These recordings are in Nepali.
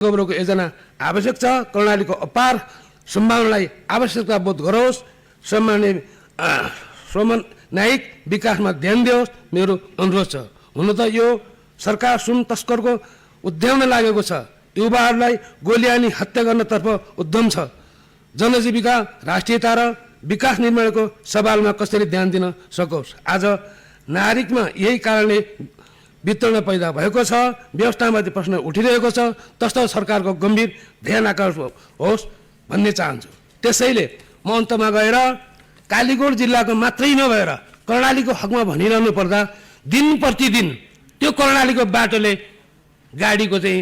गोबरोको योजना आवश्यक छ। कर्णालीको अपार सम्भावनालाई आवश्यकता बोध गरोस्। सम्माननीय सोमन नाइक विकासमा ध्यान दियोस्, मेरो अनुरोध छ। हुन त यो सरकार सुन तस्करको उद्यममा लागेको छ। युवाहरूलाई गोलीहानी हत्या गर्नतर्फ उद्यम छ। जनजीविका, राष्ट्रियता र विकास निर्माणको सवालमा कसरी ध्यान दिन सकोस्। आज नागरिकमा यही कारणले वितरण पैदा भएको छ। व्यवस्थामाथि प्रश्न उठिरहेको छ। तस्तो सरकारको गम्भीर ध्यान आकर्षण होस् भन्ने चाहन्छु। त्यसैले म अन्तमा गएर कालीकोट जिल्लाको मात्रै नभएर कर्णालीको हकमा भनिरहनु पर्दा दिन प्रतिदिन त्यो कर्णालीको बाटोले गाडीको चाहिँ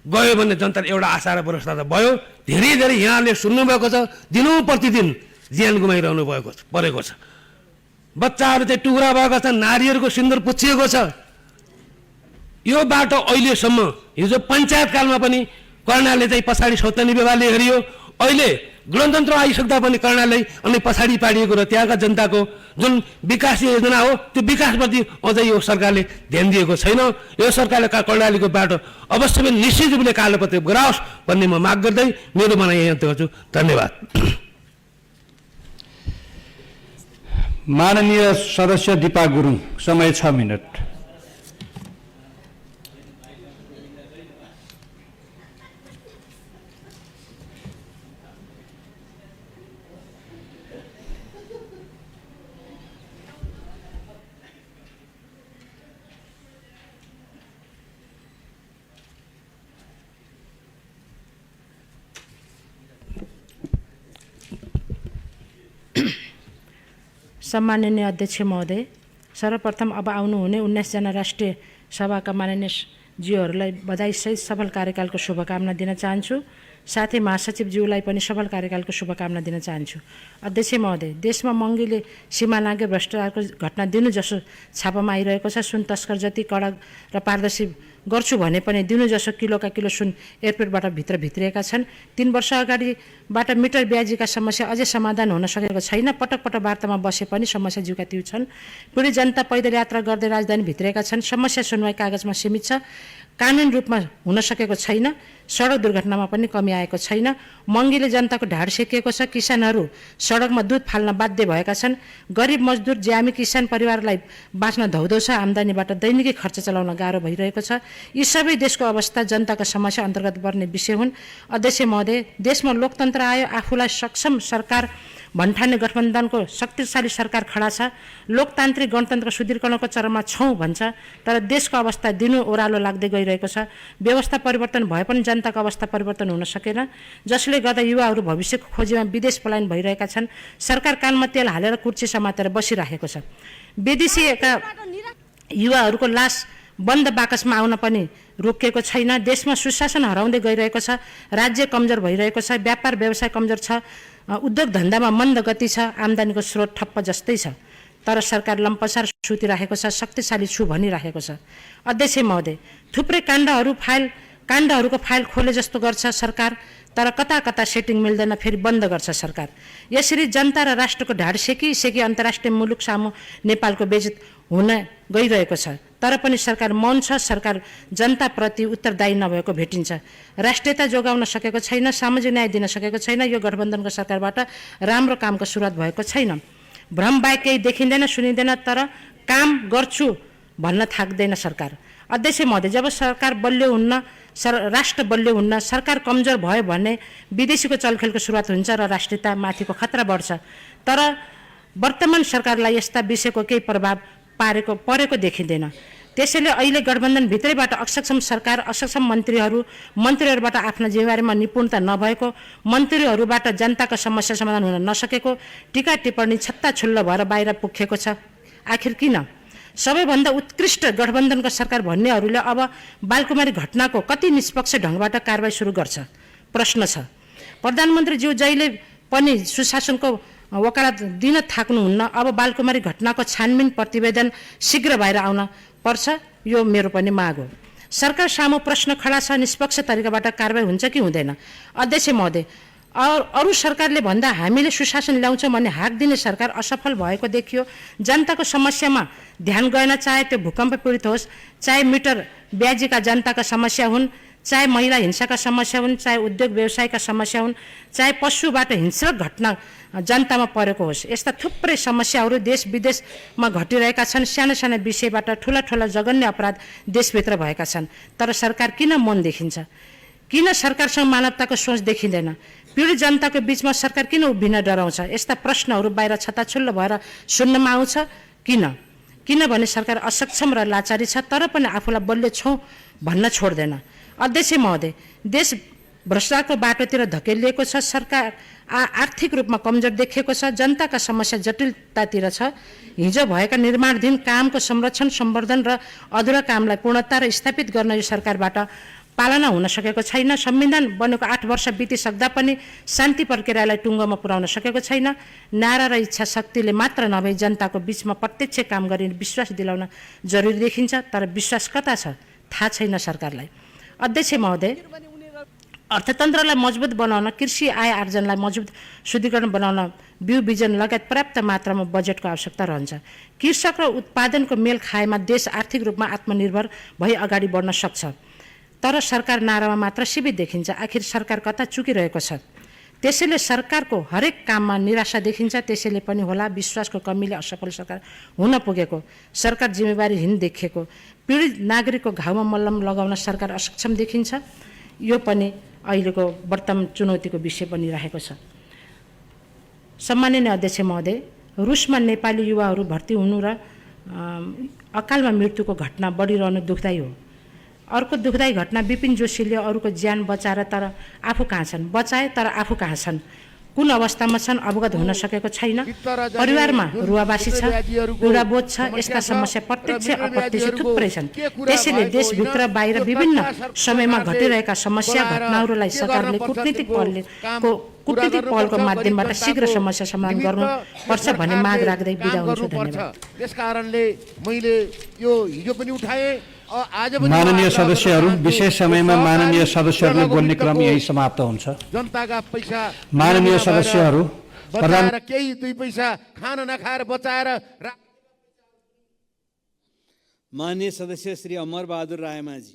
गयो भने जनताले एउटा आशा र भरोसा त भयो। धेरै धेरै यहाँले सुन्नुभएको छ, दिनौँ प्रतिदिन ज्यान गुमाइरहनु परेको छ। बच्चाहरू चाहिँ टुक्रा भएका छन्, नारीहरूको सिन्दुर पुछिएको छ। यो बाटो अहिलेसम्म हिजो पञ्चायतकालमा पनि कर्णाले चाहिँ पछाडि सौतनी व्यवहारले हेरियो। अहिले गणतन्त्र आइसक्दा पनि कर्णाले अनि पछाडि पाडिएको र त्यहाँका जनताको जुन विकास योजना हो त्यो विकासप्रति अझै यो सरकारले ध्यान दिएको छैन। यो सरकारले कर्णालीको बाटो अवश्य पनि निश्चित रूपले कालोपत्रे गराओस् भन्ने म माग गर्दै मेरो भनाइ यही अन्त्य गर्छु। धन्यवाद। माननीय सदस्य दिपा गुरुङ, समय 6 मिनट। सम्माननीय अध्यक्ष महोदय, सर्वप्रथम अब आउनुहुने 19 जना राष्ट्रिय सभाका माननीय ज्यूहरूलाई बधाईसहित सफल कार्यकालको शुभकामना दिन चाहन्छु। साथै महासचिवज्यूलाई पनि सफल कार्यकालको शुभकामना दिन चाहन्छु। अध्यक्ष महोदय, देशमा महँगीले सीमा नागे भ्रष्टाचारको घटना दिनु जसो छापामा आइरहेको छ। सुन तस्कर जति कडा र पारदर्शी गर्छु भने पनि दिनु जसो किलोका किलो सुन एयरपोर्टबाट भित्र भित्रिएका छन्। 3 वर्ष अगाडिबाट मिटर ब्याजीका समस्या अझै समाधान हुन सकेको छैन। पटक पटक वार्तामा बसे पनि समस्या ज्यूका त्यो छन्। पीडित जनता पैदल यात्रा गर्दै राजधानी भित्रिएका छन्। समस्या सुनवाई कागजमा सीमित छ, कानुन रूपमा हुन सकेको छैन। सडक दुर्घटनामा पनि कमी आएको छैन। महँगीले जनताको ढाड सेकिएको छ। किसानहरू सडकमा दुध फाल्न बाध्य भएका छन्। गरिब मजदुर ज्यामी किसान परिवारलाई बाँच्न धौधौ छ। आम्दानीबाट दैनिकी खर्च चलाउन गाह्रो भइरहेको छ। यी सबै देशको अवस्था जनताका समस्या अन्तर्गत पर्ने विषय हुन्। अध्यक्ष महोदय, देशमा लोकतन्त्र आयो, आफूलाई सक्षम सरकार भन्ठान्ने गठबन्धनको शक्तिशाली सरकार खडा छ। लोकतान्त्रिक गणतन्त्र सुदृढीकरणको चरणमा छौँ भन्छ, तर देशको अवस्था दिनु ओह्रालो लाग्दै गइरहेको छ। व्यवस्था परिवर्तन भए पनि जनताको अवस्था परिवर्तन हुन सकेन, जसले गर्दा युवाहरू भविष्यको खोजीमा विदेश पलायन भइरहेका छन्। सरकार कानमा तेल हालेर कुर्सी समातेर बसिरहेको छ। विदेशीका युवाहरूको लास बन्द बाकसमा आउन पनि रोकिएको छैन। देशमा सुशासन हराउँदै गइरहेको छ। राज्य कमजोर भइरहेको छ। व्यापार व्यवसाय कमजोर छ। उद्योग धन्दामा मन्द गति छ। आम्दानीको स्रोत ठप्प जस्तै छ। तर सरकार लम्पसार सुतिरहेको छ, शक्तिशाली छु भनिरहेको छ। अध्यक्ष महोदय, थुप्रै काण्डहरूको फाइल खोले जस्तो गर्छ सरकार, तर कता कता सेटिङ मिल्दैन, फेरि बन्द गर्छ सरकार। यसरी जनता र राष्ट्रको ढाड सेकी अन्तर्राष्ट्रिय मुलुक सामु नेपालको बेइज्जत हुन गइरहेको छ। तर पनि सरकार मौन छ। सरकार जनताप्रति उत्तरदायी नभएको भेटिन्छ। राष्ट्रियता जोगाउन सकेको छैन, सामाजिक न्याय दिन सकेको छैन। यो गठबन्धनको सरकारबाट राम्रो कामको सुरुवात भएको छैन। भ्रम बाहेक केही देखिँदैन, सुनिँदैन, तर काम गर्छु भन्न थाक्दैन सरकार। अध्यक्ष महोदय, जब सरकार बलियो हुन्न, राष्ट्र बलियो हुन्न, सरकार कमजोर भयो भने विदेशीको चलखेलको सुरुवात हुन्छ र राष्ट्रियता माथिको खतरा बढ्छ। तर वर्तमान सरकारलाई यस्ता विषयको केही प्रभाव परेको देखिँदैन। त्यसैले अहिले गठबन्धनभित्रैबाट असक्षम सरकार, असक्षम मन्त्रीहरूबाट आफ्ना जिम्मेवारीमा निपुणता नभएको, मन्त्रीहरूबाट जनताको समस्या समाधान हुन नसकेको, टीका टिप्पणी छत्ताछुल्लो भएर बाहिर पुगेको छ। आखिर किन? सबैभन्दा उत्कृष्ट गठबन्धनको सरकार भन्नेहरूले अब बालकुमारी घटनाको कति निष्पक्ष ढङ्गबाट कारबाही सुरु गर्छ? प्रश्न छ। प्रधानमन्त्रीज्यू जहिले पनि सुशासनको वकालत दिन थाक्नुहुन्न। अब बालकुमारी घटनाको छानबिन प्रतिवेदन शीघ्र बाहिर आउन पर्छ, यो मेरो पनि माग हो। सरकार सामु प्रश्न खडा छ, निष्पक्ष तरिकाबाट कारबाही हुन्छ कि हुँदैन? अध्यक्ष महोदय, अरू सरकारले भन्दा हामीले सुशासन ल्याउँछौँ भन्ने हाक दिने सरकार असफल भएको देखियो। जनताको समस्यामा ध्यान गएन, चाहे त्यो भूकम्प पीडित होस्, चाहे मिटर ब्याजीका जनताका समस्या हुन्, चाहे महिला हिंसाका समस्या हुन्, चाहे उद्योग व्यवसायका समस्या हुन्, चाहे पशुबाट हिंस्रक घटना जनतामा परेको होस्, यस्ता थुप्रै समस्याहरू देश विदेशमा घटिरहेका छन्। साना साना विषयबाट ठुला ठुला जघन्य अपराध देशभित्र भएका छन्। तर सरकार किन मौन देखिन्छ? किन सरकारसँग मानवताको सोच देखिँदैन? पीडित जनताको बिचमा सरकार किन उभिन डराउँछ? यस्ता प्रश्नहरू बाहिर छताछुल्लो भएर सुन्नमा आउँछ। किनभने सरकार असक्षम र लाचारी छ, तर पनि आफूलाई बलियो छौँ भन्न छोड्दैन। अध्यक्ष महोदय, देश भ्रष्टाचारको बाटोतिर धकेलिएको छ। सरकार आर्थिक रूपमा कमजोर देखिएको छ। जनताका समस्या जटिलतातिर छ। हिजो भएका निर्माणाधीन कामको संरक्षण, सम्वर्धन र अधुरा कामलाई पूर्णता र स्थापित गर्न यो सरकारबाट पालना हुन सकेको छैन। संविधान बनेको 8 वर्ष बितिसक्दा पनि शान्ति प्रक्रियालाई टुङ्गोमा पुर्याउन सकेको छैन। नारा र इच्छा शक्तिले मात्र नभई जनताको बिचमा प्रत्यक्ष काम गरिने विश्वास दिलाउन जरुरी देखिन्छ। तर विश्वास कता छ थाहा छैन सरकारलाई। अध्यक्ष महोदय, अर्थतन्त्रलाई मजबुत बनाउन, कृषि आय आर्जनलाई मजबुत शुद्धिकरण बनाउन बिउ बिजन लगायत पर्याप्त मात्रामा बजेटको आवश्यकता रहन्छ। कृषक र उत्पादनको मेल खाएमा देश आर्थिक रूपमा आत्मनिर्भर भई अगाडि बढ्न सक्छ। तर सरकार नारामा मात्र सीमित देखिन्छ। आखिर सरकार कता चुकिरहेको छ? त्यसैले सरकारको हरेक काममा निराशा देखिन्छ। त्यसैले पनि होला विश्वासको कमीले असफल सरकार हुन पुगेको, सरकार जिम्मेवारीहीन देखिएको, पीडित नागरिकको घाउमा मल्लम लगाउन सरकार असक्षम देखिन्छ। यो पनि अहिलेको वर्तमान चुनौतीको विषय बनिरहेको छ। सम्माननीय अध्यक्ष महोदय, रुसमा नेपाली युवाहरू भर्ती हुनु र अकालमा मृत्युको घटना बढिरहनु दुःखदायी हो। अर्को दुःखदायी घटना विपिन जोशीले अरूको ज्यान बचाएर तर आफू कहाँ छन्, बचाए तर आफू कहाँ छन्, कुन अवस्थामा छन् अवगत हुन सकेको छैन। परिवारमा रुवावासी छ, पीडाबोध छ। यस्ता समस्या प्रत्यक्ष अप्रत्यक्ष थुप्रै छन्। त्यसैले देशभित्र बाहिर विभिन्न समयमा घटिरहेका समस्या घटनाहरूलाई सरकारले कूटनीतिक पहलको माध्यमबाट शीघ्र समस्या समाधान गर्नुपर्छ भन्ने माग राख्दै बिदा हुन्छु। धन्यवाद। त्यसकारणले मैले यो हिजो पनि उठाएँ। माननीय सदस्यहरू, विशेष समयमा माननीय सदस्यहरूले बोल्ने क्रम यही समाप्त हुन्छ। जनताका पैसा माननीय सदस्यहरू, बचाएर केही 2 पैसा खान नखाएर बचाएर माननीय सदस्य श्री अमर बहादुर रायमाझी।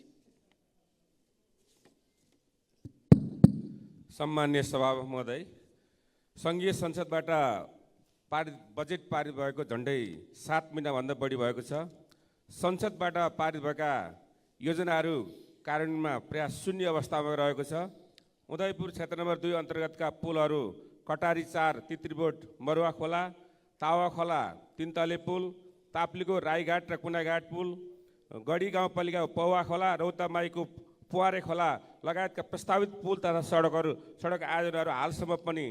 सम्माननीय सभामुख महोदय, सङ्घीय संसदबाट बजेट पारित भएको झन्डै 7 महिनाभन्दा बढी भएको छ। संसदबाट पारित भएका योजनाहरू कार्यान्वयनमा प्रयास शून्य अवस्थामा रहेको छ। उदयपुर क्षेत्र नम्बर 2 अन्तर्गतका पुलहरू कटारी 4 तित्रीबोट मरुवा खोला, तावा खोला 3 तले पुल, ताप्लीको राईघाट र कुनाघाट पुल, गढी गाउँपालिकाको पौवा खोला, रौतामाईको पुवारे खोला लगायतका प्रस्तावित पुल तथा सडक आयोजनाहरू हालसम्म पनि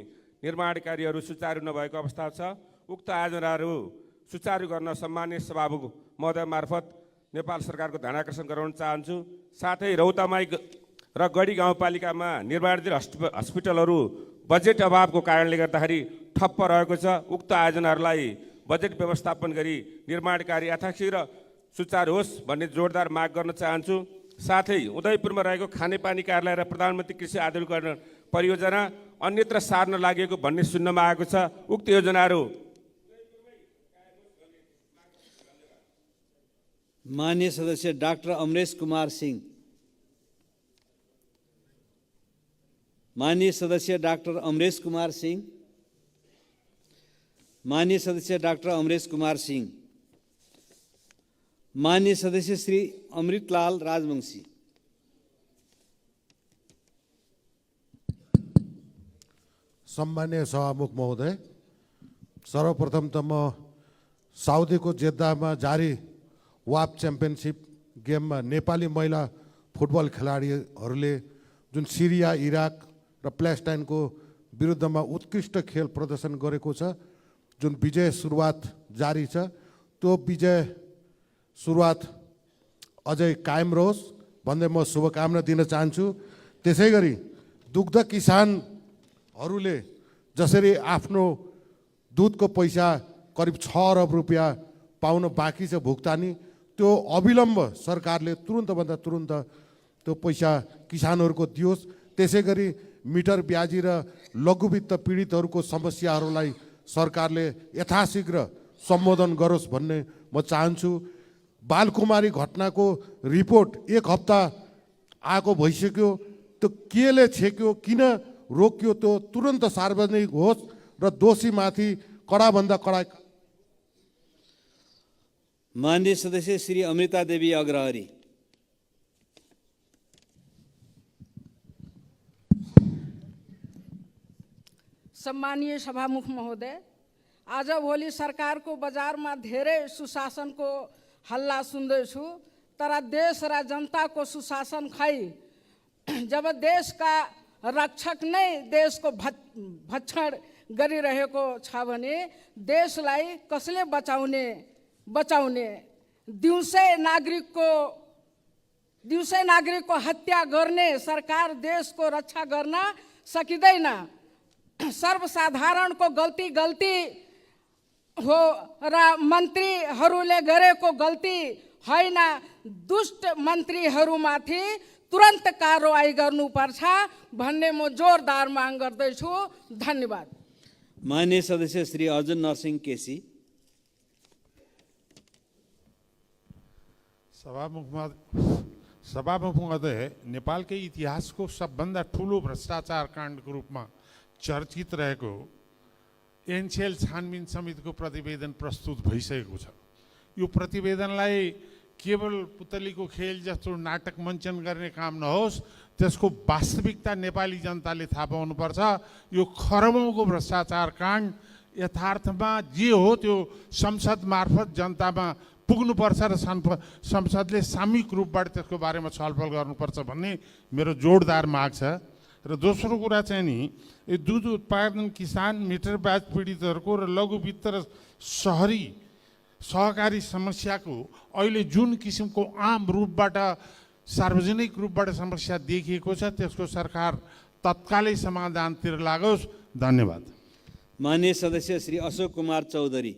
निर्माण कार्यहरू सुचारू नभएको अवस्था छ। उक्त आयोजनाहरू सुचारू गर्न सम्माननीय सभामुख महोदय मार्फत नेपाल सरकारको ध्यानाकर्षण गराउन चाहन्छु। साथै रौतामाई र गढी गाउँपालिकामा निर्माणाधीन हस्पिटलहरू बजेट अभावको कारणले गर्दाखेरि ठप्प रहेको छ। उक्त आयोजनाहरूलाई बजेट व्यवस्थापन गरी निर्माण कार्य यथाशीघ्र सुचारू होस् भन्ने जोरदार माग गर्न चाहन्छु। साथै उदयपुरमा रहेको खानेपानी कार्यालय र प्रधानमन्त्री कृषि आधुनिकीकरण परियोजना अन्यत्र सार्न लागेको भन्ने सुन्नमा आएको छ। उक्त योजनाहरू माननीय सदस्य डाक्टर अमरेश कुमार सिंह। माननीय सदस्य डाक्टर अमरेश कुमार सिंह। माननीय सदस्य डाक्टर अमरेश कुमार सिंह। माननीय सदस्य श्री अमृतलाल राजवंशी। सम्माननीय सभामुख महोदय, सर्वप्रथम त म साउदीको जेद्दामा जारी वाप च्याम्पियनसिप गेममा नेपाली महिला फुटबल खेलाडीहरूले जुन सिरिया, इराक र प्यालेस्टाइनको विरुद्धमा उत्कृष्ट खेल प्रदर्शन गरेको छ, जुन विजय सुरुवात जारी छ, त्यो विजय सुरुवात अझै कायम रहोस् भन्दै म शुभकामना दिन चाहन्छु। त्यसै गरी दुग्ध किसानहरूले जसरी आफ्नो दुधको पैसा करिब 6 अरब रुपियाँ पाउन बाँकी छ भुक्तानी, त्यो अविलम्ब सरकारले तुरुन्तभन्दा तुरुन्त त्यो पैसा किसानहरूको दियोस्। त्यसै गरी मिटर ब्याजी र लघुवित्त पीडितहरूको समस्याहरूलाई सरकारले यथाशीघ्र सम्बोधन गरोस् भन्ने म चाहन्छु। बालकुमारी घटनाको रिपोर्ट 1 हप्ता आएको भइसक्यो, त्यो केले छेक्यो, किन रोक्यो, त्यो तुरन्त सार्वजनिक होस् र दोषीमाथि कडाभन्दा कडा। माननीय सदस्य श्री अमृता देवी अग्रहरी। सम्मानीय सभामुख महोदय, आजभोलि सरकारको बजारमा धेरै सुशासनको हल्ला सुन्दैछु, तर देश र जनताको सुशासन खै। जब देशका रक्षक नै देशको भक्षण गरिरहेको छ भने देशलाई कसले बचाउने? दिउँसै नागरिकको हत्या गर्ने सरकार देशको रक्षा गर्न सकिँदैन। सर्वसाधारणको गल्ती हो र मन्त्रीहरूले गरेको गल्ती होइन। दुष्ट मन्त्रीहरूमाथि तुरन्त कारवाही गर्नुपर्छ भन्ने म जोरदार माग गर्दैछु। धन्यवाद। माननीय सदस्य श्री अर्जुन नरसिंह केसी। सभामुख महोदय, नेपालकै इतिहासको सबभन्दा ठुलो भ्रष्टाचार काण्डको रूपमा चर्चित रहेको एनसेल छानबिन समितिको प्रतिवेदन प्रस्तुत भइसकेको छ। यो प्रतिवेदनलाई केवल पुतलीको खेल जस्तो नाटक मञ्चन गर्ने काम नहोस्, त्यसको वास्तविकता नेपाली जनताले थाहा पाउनुपर्छ। यो खरबौँको भ्रष्टाचार काण्ड यथार्थमा जे हो त्यो संसद मार्फत जनतामा पुग्नुपर्छ र संसदले सामूहिक रूपबाट त्यसको बारेमा छलफल गर्नुपर्छ भन्ने मेरो जोडदार माग छ। र दोस्रो कुरा चाहिँ नि, यो दुध उत्पादन किसान, मिटर ब्याज पीडितहरूको र लघु वित्त र सहकारी समस्याको अहिले जुन किसिमको आम रूपबाट सार्वजनिक रूपबाट समस्या देखिएको छ, त्यसको सरकार तत्कालै समाधानतिर लागोस्। धन्यवाद। माननीय सदस्य श्री अशोक कुमार चौधरी।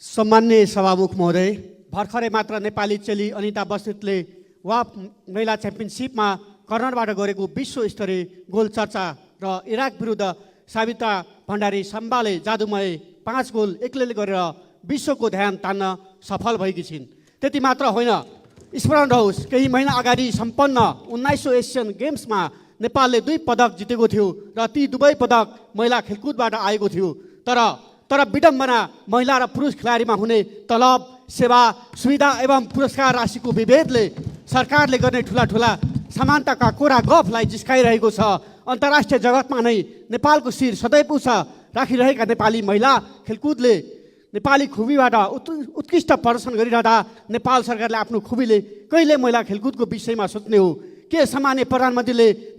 सम्माननीय सभामुख महोदय, भर्खरै मात्र नेपाली चेली अनिता बस्नेतले वाफ महिला च्याम्पियनसिपमा कर्नरबाट गरेको विश्व स्तरीय गोल चर्चा र इराक विरुद्ध साबिता भण्डारी सम्बाले जादुमय 5 गोल एक्लैले गरेर विश्वको ध्यान तान्न सफल भएकी छिन्। त्यति मात्र होइन, स्मरण रहोस् केही महिना अगाडि सम्पन्न 1900 एसियन गेम्समा नेपालले 2 पदक जितेको थियो र ती दुवै पदक महिला खेलकुदबाट आएको थियो। तर विडम्बना महिला र पुरुष खेलाडीमा हुने तलब, सेवा, सुविधा एवं पुरस्कार राशिको विभेदले सरकारले गर्ने ठुला समानताका कोरा गफलाई जिस्काइरहेको छ। अन्तर्राष्ट्रिय जगतमा नै नेपालको शिर सदैव उच्च राखिरहेका नेपाली महिला खेलकुदले नेपाली खुबीबाट उत्कृष्ट प्रदर्शन गरिरहँदा नेपाल सरकारले आफ्नो खुबीले कहिले महिला खेलकुदको विषयमा सोच्ने हो? के सामान्य प्रधानमन्त्रीले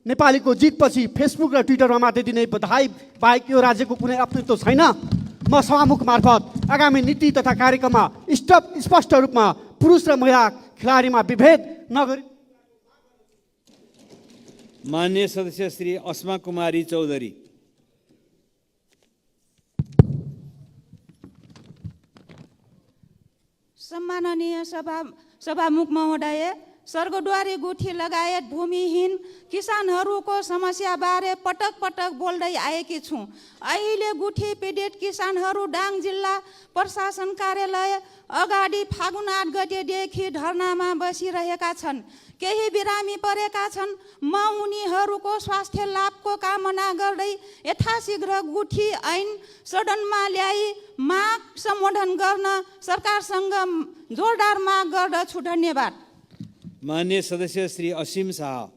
नेपालीको जितपछि फेसबुक र ट्विटरमा मात्रै दिने बधाई बाहेक यो राज्यको कुनै अस्तित्व छैन? म सभामुख मार्फत आगामी नीति तथा कार्यक्रममा स्पष्ट रूपमा पुरुष र महिला खेलाडीमा विभेद नगरी। माननीय सदस्य श्री अस्मा कुमारी चौधरी। सम्माननीय सभामुख महोदय, स्वर्गद्वारी गुठी लगायत भूमिहीन किसानहरूको समस्याबारे पटक पटक बोल्दै आएकी छु। अहिले गुठी पीडित किसानहरू डाङ जिल्ला प्रशासन कार्यालय अगाडि फागुन 8 गतेदेखि धरनामा बसिरहेका छन्। केही बिरामी परेका छन्। म उनीहरूको स्वास्थ्य लाभको कामना गर्दै यथाशीघ्र गुठी ऐन सदनमा ल्याई माग सम्बोधन गर्न सरकारसँग जोरदार माग गर्दछु। धन्यवाद। माननीय सदस्य श्री असीम शाह।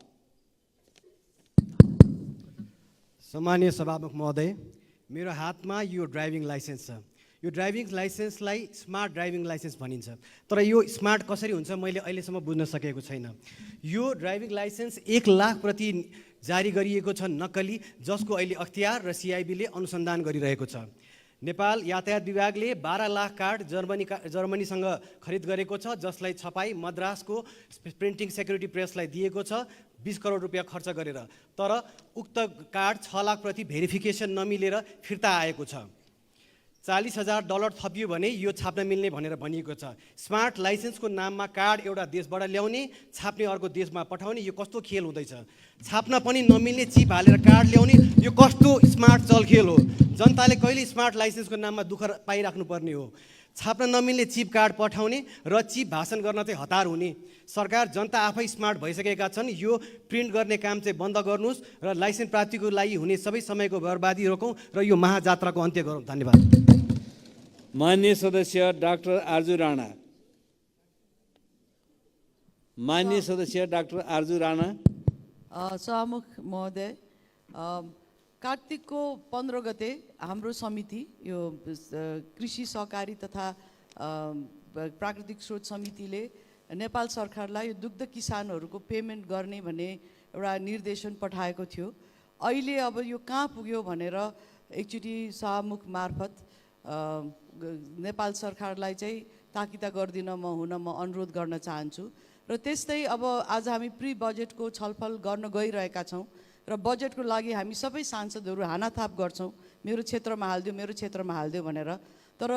सम्मानीय सभामुख महोदय, मेरो हातमा यो ड्राइभिङ लाइसेन्स छ। यो ड्राइभिङ लाइसेन्सलाई स्मार्ट ड्राइभिङ लाइसेन्स भनिन्छ, तर यो स्मार्ट कसरी हुन्छ मैले अहिलेसम्म बुझ्न सकेको छैन। यो ड्राइभिङ लाइसेन्स 1 लाख प्रति जारी गरिएको छ नक्कली, जसको अहिले अख्तियार र सिआइबीले अनुसन्धान गरिरहेको छ। नेपाल यातायात विभागले 12 लाख कार्ड जर्मनीसँग खरिद गरेको छ, जसलाई छपाई मद्रासको प्रिन्टिङ सेक्युरिटी प्रेसलाई दिएको छ 20 करोड रुपियाँ खर्च गरेर। तर उक्त कार्ड 6 लाख प्रति भेरिफिकेसन नमिलेर फिर्ता आएको छ। $40,000 थपियो भने यो छाप्न मिल्ने भनेर भनिएको छ। स्मार्ट लाइसेन्सको नाममा कार्ड एउटा देशबाट ल्याउने, छाप्ने अर्को देशमा पठाउने, यो कस्तो खेल हुँदैछ? छाप्न पनि नमिल्ने चिप हालेर कार्ड ल्याउने, यो कस्तो स्मार्ट चलखेल हो? जनताले कहिले स्मार्ट लाइसेन्सको नाममा दुःख पाइराख्नु पर्ने हो? छाप्न नमिल्ने चिप कार्ड पठाउने र चिप भाषण गर्न चाहिँ हतार हुने। सरकार जनता आफै स्मार्ट भइसकेका छन्। यो प्रिन्ट गर्ने काम चाहिँ बन्द गर्नुहोस् र लाइसेन्स प्राप्तिको लागि हुने सबै समयको बर्बादी रोकौँ र यो महाजात्राको अन्त्य गरौँ। धन्यवाद। माननीय सदस्य डाक्टर आरजू राणा। माननीय सदस्य डाक्टर आरजू राणा। सभामुख महोदय, कार्तिकको 15 गते हाम्रो समिति यो कृषि सहकारी तथा प्राकृतिक स्रोत समितिले नेपाल सरकारलाई यो दुग्ध किसानहरूको पेमेन्ट गर्ने भन्ने एउटा निर्देशन पठाएको थियो। अहिले अब यो कहाँ पुग्यो भनेर एकचोटि सभामुख मार्फत नेपाल सरकारलाई चाहिँ ताकिदा गरिदिन म अनुरोध गर्न चाहन्छु। र त्यस्तै अब आज हामी प्री बजेटको छलफल गर्न गइरहेका छौँ र बजेटको लागि हामी सबै सांसदहरू हानाथाप गर्छौँ, मेरो क्षेत्रमा हालिदियो, मेरो क्षेत्रमा हालिदियो भनेर। तर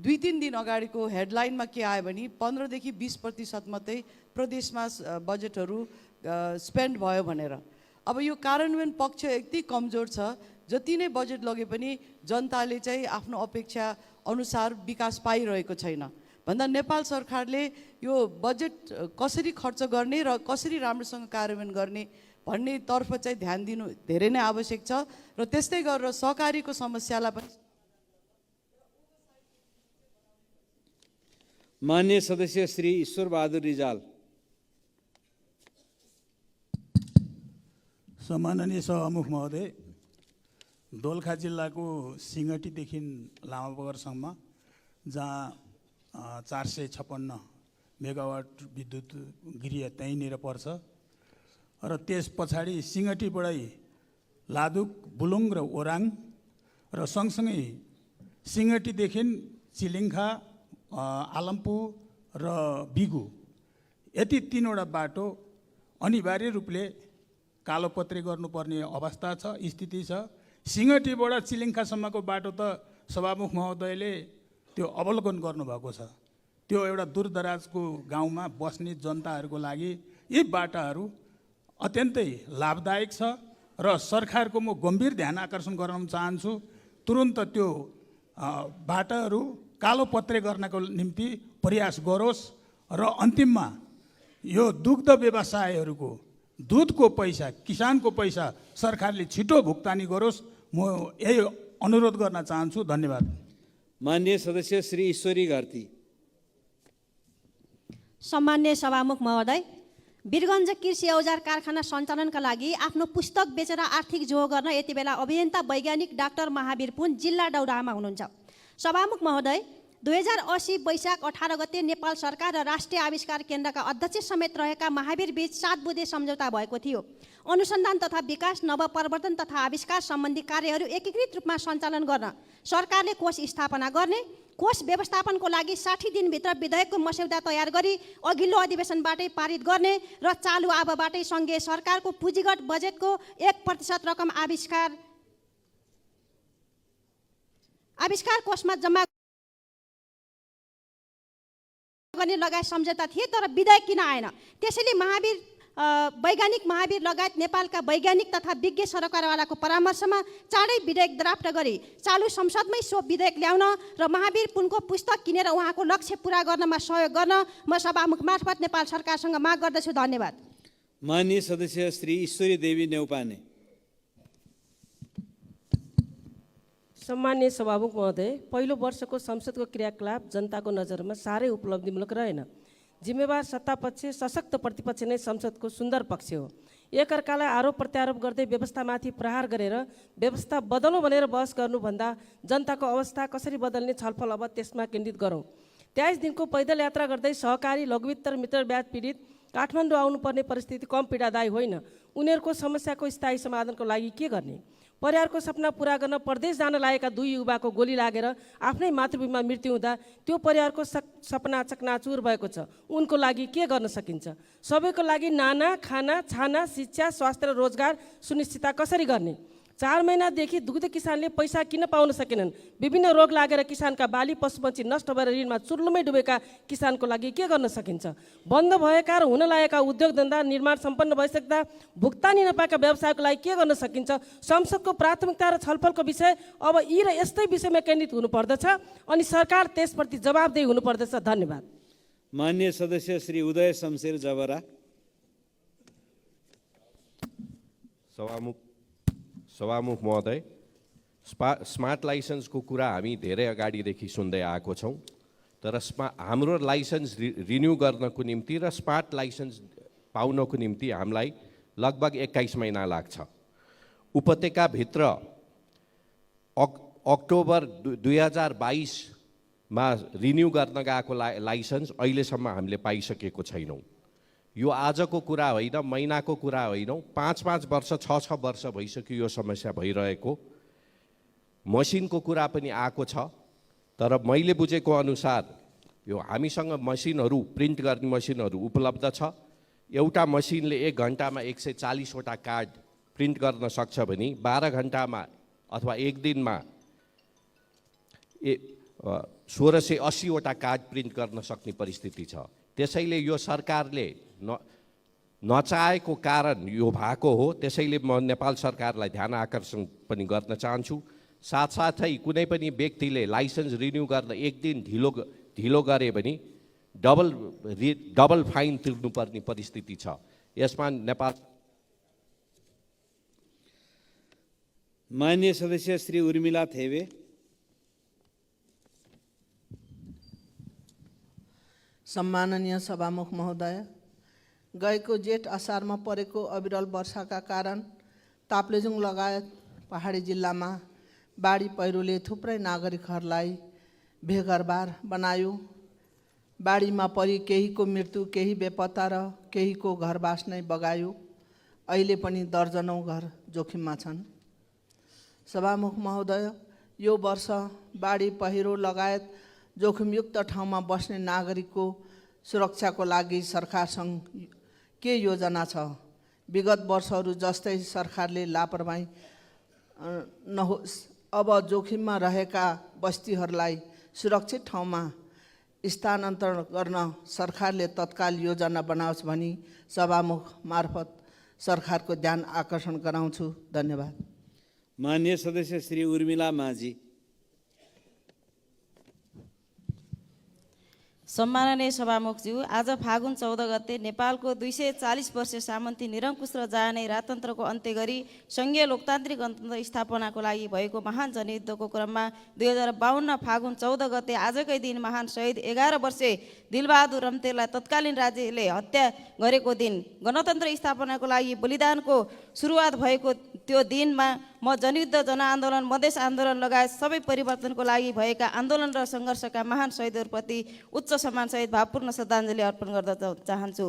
2-3 दिन अगाडिको हेडलाइनमा के आयो भने 15 देखि 20% मात्रै प्रदेशमा बजेटहरू स्पेन्ड भयो भनेर। अब यो कार्यान्वयन पक्ष यति कमजोर छ, जति नै बजेट लगे पनि जनताले चाहिँ आफ्नो अपेक्षा अनुसार विकास पाइरहेको छैन भन्दा नेपाल सरकारले यो बजेट कसरी खर्च गर्ने र कसरी राम्रोसँग कार्यान्वयन गर्ने भन्ने तर्फ चाहिँ ध्यान दिनु धेरै नै आवश्यक छ। र त्यस्तै गरेर सहकारीको समस्यालाई पनि। माननीय सदस्य श्री ईश्वर बहादुर रिजाल। सम्माननीय सभामुख महोदय, दोलखा जिल्लाको सिंगटीदेखि लामाबगरसम्म जहाँ 456 मेगावाट विद्युत गृह त्यहीँनिर पर्छ र त्यस पछाडि सिंगटीबाटै लादुक, बुलुङ र ओराङ र सँगसँगै सिंगटीदेखि चिलिङ्खा, आलम्पु र बिगु यति 3वटा बाटो अनिवार्य रूपले कालोपत्रे गर्नुपर्ने अवस्था छ, स्थिति छ। सिंगटीबाट चिलिङ्खासम्मको बाटो त सभामुख महोदयले त्यो अवलोकन गर्नुभएको छ। त्यो एउटा दूरदराजको गाउँमा बस्ने जनताहरूको लागि यी बाटाहरू अत्यन्तै लाभदायक छ र सरकारको म गम्भीर ध्यान आकर्षण गराउन चाहन्छु। तुरुन्त त्यो बाटाहरू कालोपत्रे गर्नको निम्ति प्रयास गरोस् र अन्तिममा यो दुग्ध व्यवसायहरूको दुधको पैसा, किसानको पैसा सरकारले छिटो भुक्तानी गरोस्, म यही अनुरोध गर्न चाहन्छु। धन्यवाद। माननीय सदस्य श्री ईश्वरी घरती। सम्मान्य सभामुख महोदय, वीरगञ्ज कृषि औजार कारखाना सञ्चालनका लागि आफ्नो पुस्तक बेचेर आर्थिक जोह गर्न यति बेला अभियन्ता वैज्ञानिक डाक्टर महावीर पुन जिल्ला डौरामा हुनुहुन्छ। सभामुख महोदय, 2080 वैशाख 18 गते नेपाल सरकार र राष्ट्रिय आविष्कार केन्द्रका अध्यक्ष समेत रहेका महावीर बीच 7 बुँदे सम्झौता भएको थियो। अनुसन्धान तथा विकास, नवप्रवर्तन तथा आविष्कार सम्बन्धी कार्यहरू एकीकृत रूपमा सञ्चालन गर्न सरकारले कोष स्थापना गर्ने, कोष व्यवस्थापनको लागि 60 दिनभित्र विधेयकको मस्यौदा तयार गरी अघिल्लो अधिवेशनबाटै पारित गर्ने र चालु आबबाटै सङ्घीय सरकारको पुँजीगत बजेटको 1% रकम आविष्कार कोषमा जम्मा गर्ने लगायत सम्झौता थिए, तर विधेयक किन आएन? त्यसैले वैज्ञानिक महावीर लगायत नेपालका वैज्ञानिक तथा विज्ञ सरकारवालाको परामर्शमा चाँडै विधेयक ड्राफ्ट गरी चालु संसदमै सो विधेयक ल्याउन र महावीर पुनको पुस्तक किनेर उहाँको लक्ष्य पूरा गर्नमा सहयोग गर्न म सभामुख मार्फत नेपाल सरकारसँग माग गर्दछु। धन्यवाद। माननीय सदस्य श्री ईश्वरी देवी नेउपाने। सम्मान्य सभामुख महोदय, पहिलो वर्षको संसदको क्रियाकलाप जनताको नजरमा साह्रै उपलब्धिमूलक रहेन। जिम्मेवार सत्तापक्ष सशक्त प्रतिपक्ष नै संसदको सुन्दर पक्ष हो। एकअर्कालाई आरोप प्रत्यारोप गर्दै व्यवस्थामाथि प्रहार गरेर व्यवस्था बदलौँ भनेर बहस गर्नुभन्दा जनताको अवस्था कसरी बदल्ने छलफल अब त्यसमा केन्द्रित गरौँ। 23 दिनको पैदल यात्रा गर्दै सहकारी, लघुवित्त र मित्र ब्याज पीडित काठमाडौँ आउनुपर्ने परिस्थिति कम पीडादायी होइन। उनीहरूको समस्याको स्थायी समाधानको लागि के गर्ने? परिवारको सपना पूरा गर्न परदेश जान लागेका 2 युवाको गोली लागेर आफ्नै मातृभूमिमा मृत्यु हुँदा त्यो परिवारको सपना चकनाचुर भएको छ। उनको लागि के गर्न सकिन्छ? सबैको लागि नाना, खाना, छाना, शिक्षा, स्वास्थ्य र रोजगार सुनिश्चितता कसरी गर्ने? 4 महिनादेखि दुग्ध किसानले पैसा किन पाउन सकेनन्। विभिन्न रोग लागेर किसानका बाली पशुपक्षी नष्ट भएर ऋणमा चुर्लुमै डुबेका किसानको लागि के गर्न सकिन्छ। बन्द भएका र हुन लागेका उद्योग धन्दा निर्माण सम्पन्न भइसक्दा भुक्तानी नपाएका व्यवसायको लागि के गर्न सकिन्छ। संसदको प्राथमिकता र छलफलको विषय अब यी र यस्तै विषयमा केन्द्रित हुनुपर्दछ अनि सरकार त्यसप्रति जवाबदेही हुनुपर्दछ। धन्यवाद। मान्य सदस्य श्री उदय शमशेर जबरा। सभामुख महोदय, स्मार्ट लाइसेन्सको कुरा हामी धेरै अगाडिदेखि सुन्दै आएको छौँ, तर हाम्रो लाइसेन्स रिन्यू गर्नको निम्ति र स्मार्ट लाइसेन्स पाउनको निम्ति हामीलाई लगभग 21 महिना लाग्छ। उपत्यकाभित्र अक्टोबर 2022मा रिन्यू गर्न गएको लाइसेन्स अहिलेसम्म हामीले पाइसकेको छैनौँ। यो आजको कुरा होइन, महिनाको कुरा होइन, 5-5 वर्ष 6-6 वर्ष भइसक्यो यो समस्या भइरहेको। मसिनको कुरा पनि आएको छ, तर मैले बुझेको अनुसार यो हामीसँग मसिनहरू, प्रिन्ट गर्ने मसिनहरू उपलब्ध छ। एउटा मसिनले 1 घन्टामा 140वटा कार्ड प्रिन्ट गर्न सक्छ भने 12 घन्टामा अथवा 1 दिनमा 1680वटा कार्ड प्रिन्ट गर्न सक्ने परिस्थिति छ। त्यसैले यो सरकारले नचाहेको कारण यो भएको हो। त्यसैले म नेपाल सरकारलाई ध्यान आकर्षण पनि गर्न चाहन्छु। साथसाथै कुनै पनि व्यक्तिले लाइसेन्स रिन्यू गर्न 1 दिन ढिलो गरे भने डबल फाइन तिर्नुपर्ने परिस्थिति छ। यसमा नेपाल। मान्य सदस्य श्री उर्मिला थेवे। सम्माननीय सभामुख महोदय, गएको जेठ असारमा परेको अविरल वर्षाका कारण ताप्लेजुङ लगायत पहाडी जिल्लामा बाढी पहिरोले थुप्रै नागरिकहरूलाई बेघरबार बनायो। बाढीमा परि केहीको मृत्यु, केही बेपत्ता र केहीको घरबास नै बगायो। अहिले पनि दर्जनौँ घर जोखिममा छन्। सभामुख महोदय, यो वर्ष बाढी पहिरो लगायत जोखिमयुक्त ठाउँमा बस्ने नागरिकको सुरक्षाको लागि सरकारसँग के योजना छ? विगत वर्षहरू जस्तै सरकारले लापरवाही नहोस्। अब जोखिममा रहेका बस्तीहरूलाई सुरक्षित ठाउँमा स्थानान्तरण गर्न सरकारले तत्काल योजना बनाओस् भनी सभामुख मार्फत सरकारको ध्यान आकर्षण गराउँछु। धन्यवाद। मान्य सदस्य श्री उर्मिला माझी। सम्माननीय सभामुखज्यू, आज फागुन 14 गते नेपालको 240 वर्षीय सामन्ती निरङ्कुश र जाने राजतन्त्रको अन्त्य गरी सङ्घीय लोकतान्त्रिक गणतन्त्र स्थापनाको लागि भएको महान जनयुद्धको क्रममा 2052 फागुन 14 गते आजकै दिन महान शहीद 11 वर्षीय दिलबहादुर रम्तेलाई तत्कालीन राज्यले हत्या गरेको दिन, गणतन्त्र स्थापनाको लागि बलिदानको सुरुवात भएको त्यो दिनमा म जनयुद्ध, जनआन्दोलन, मधेस आन्दोलन लगायत सबै परिवर्तनको लागि भएका आन्दोलन र सङ्घर्षका महान शहीदहरूप्रति उच्च सम्मानसहित भावपूर्ण श्रद्धाञ्जली अर्पण गर्न चाहन्छु।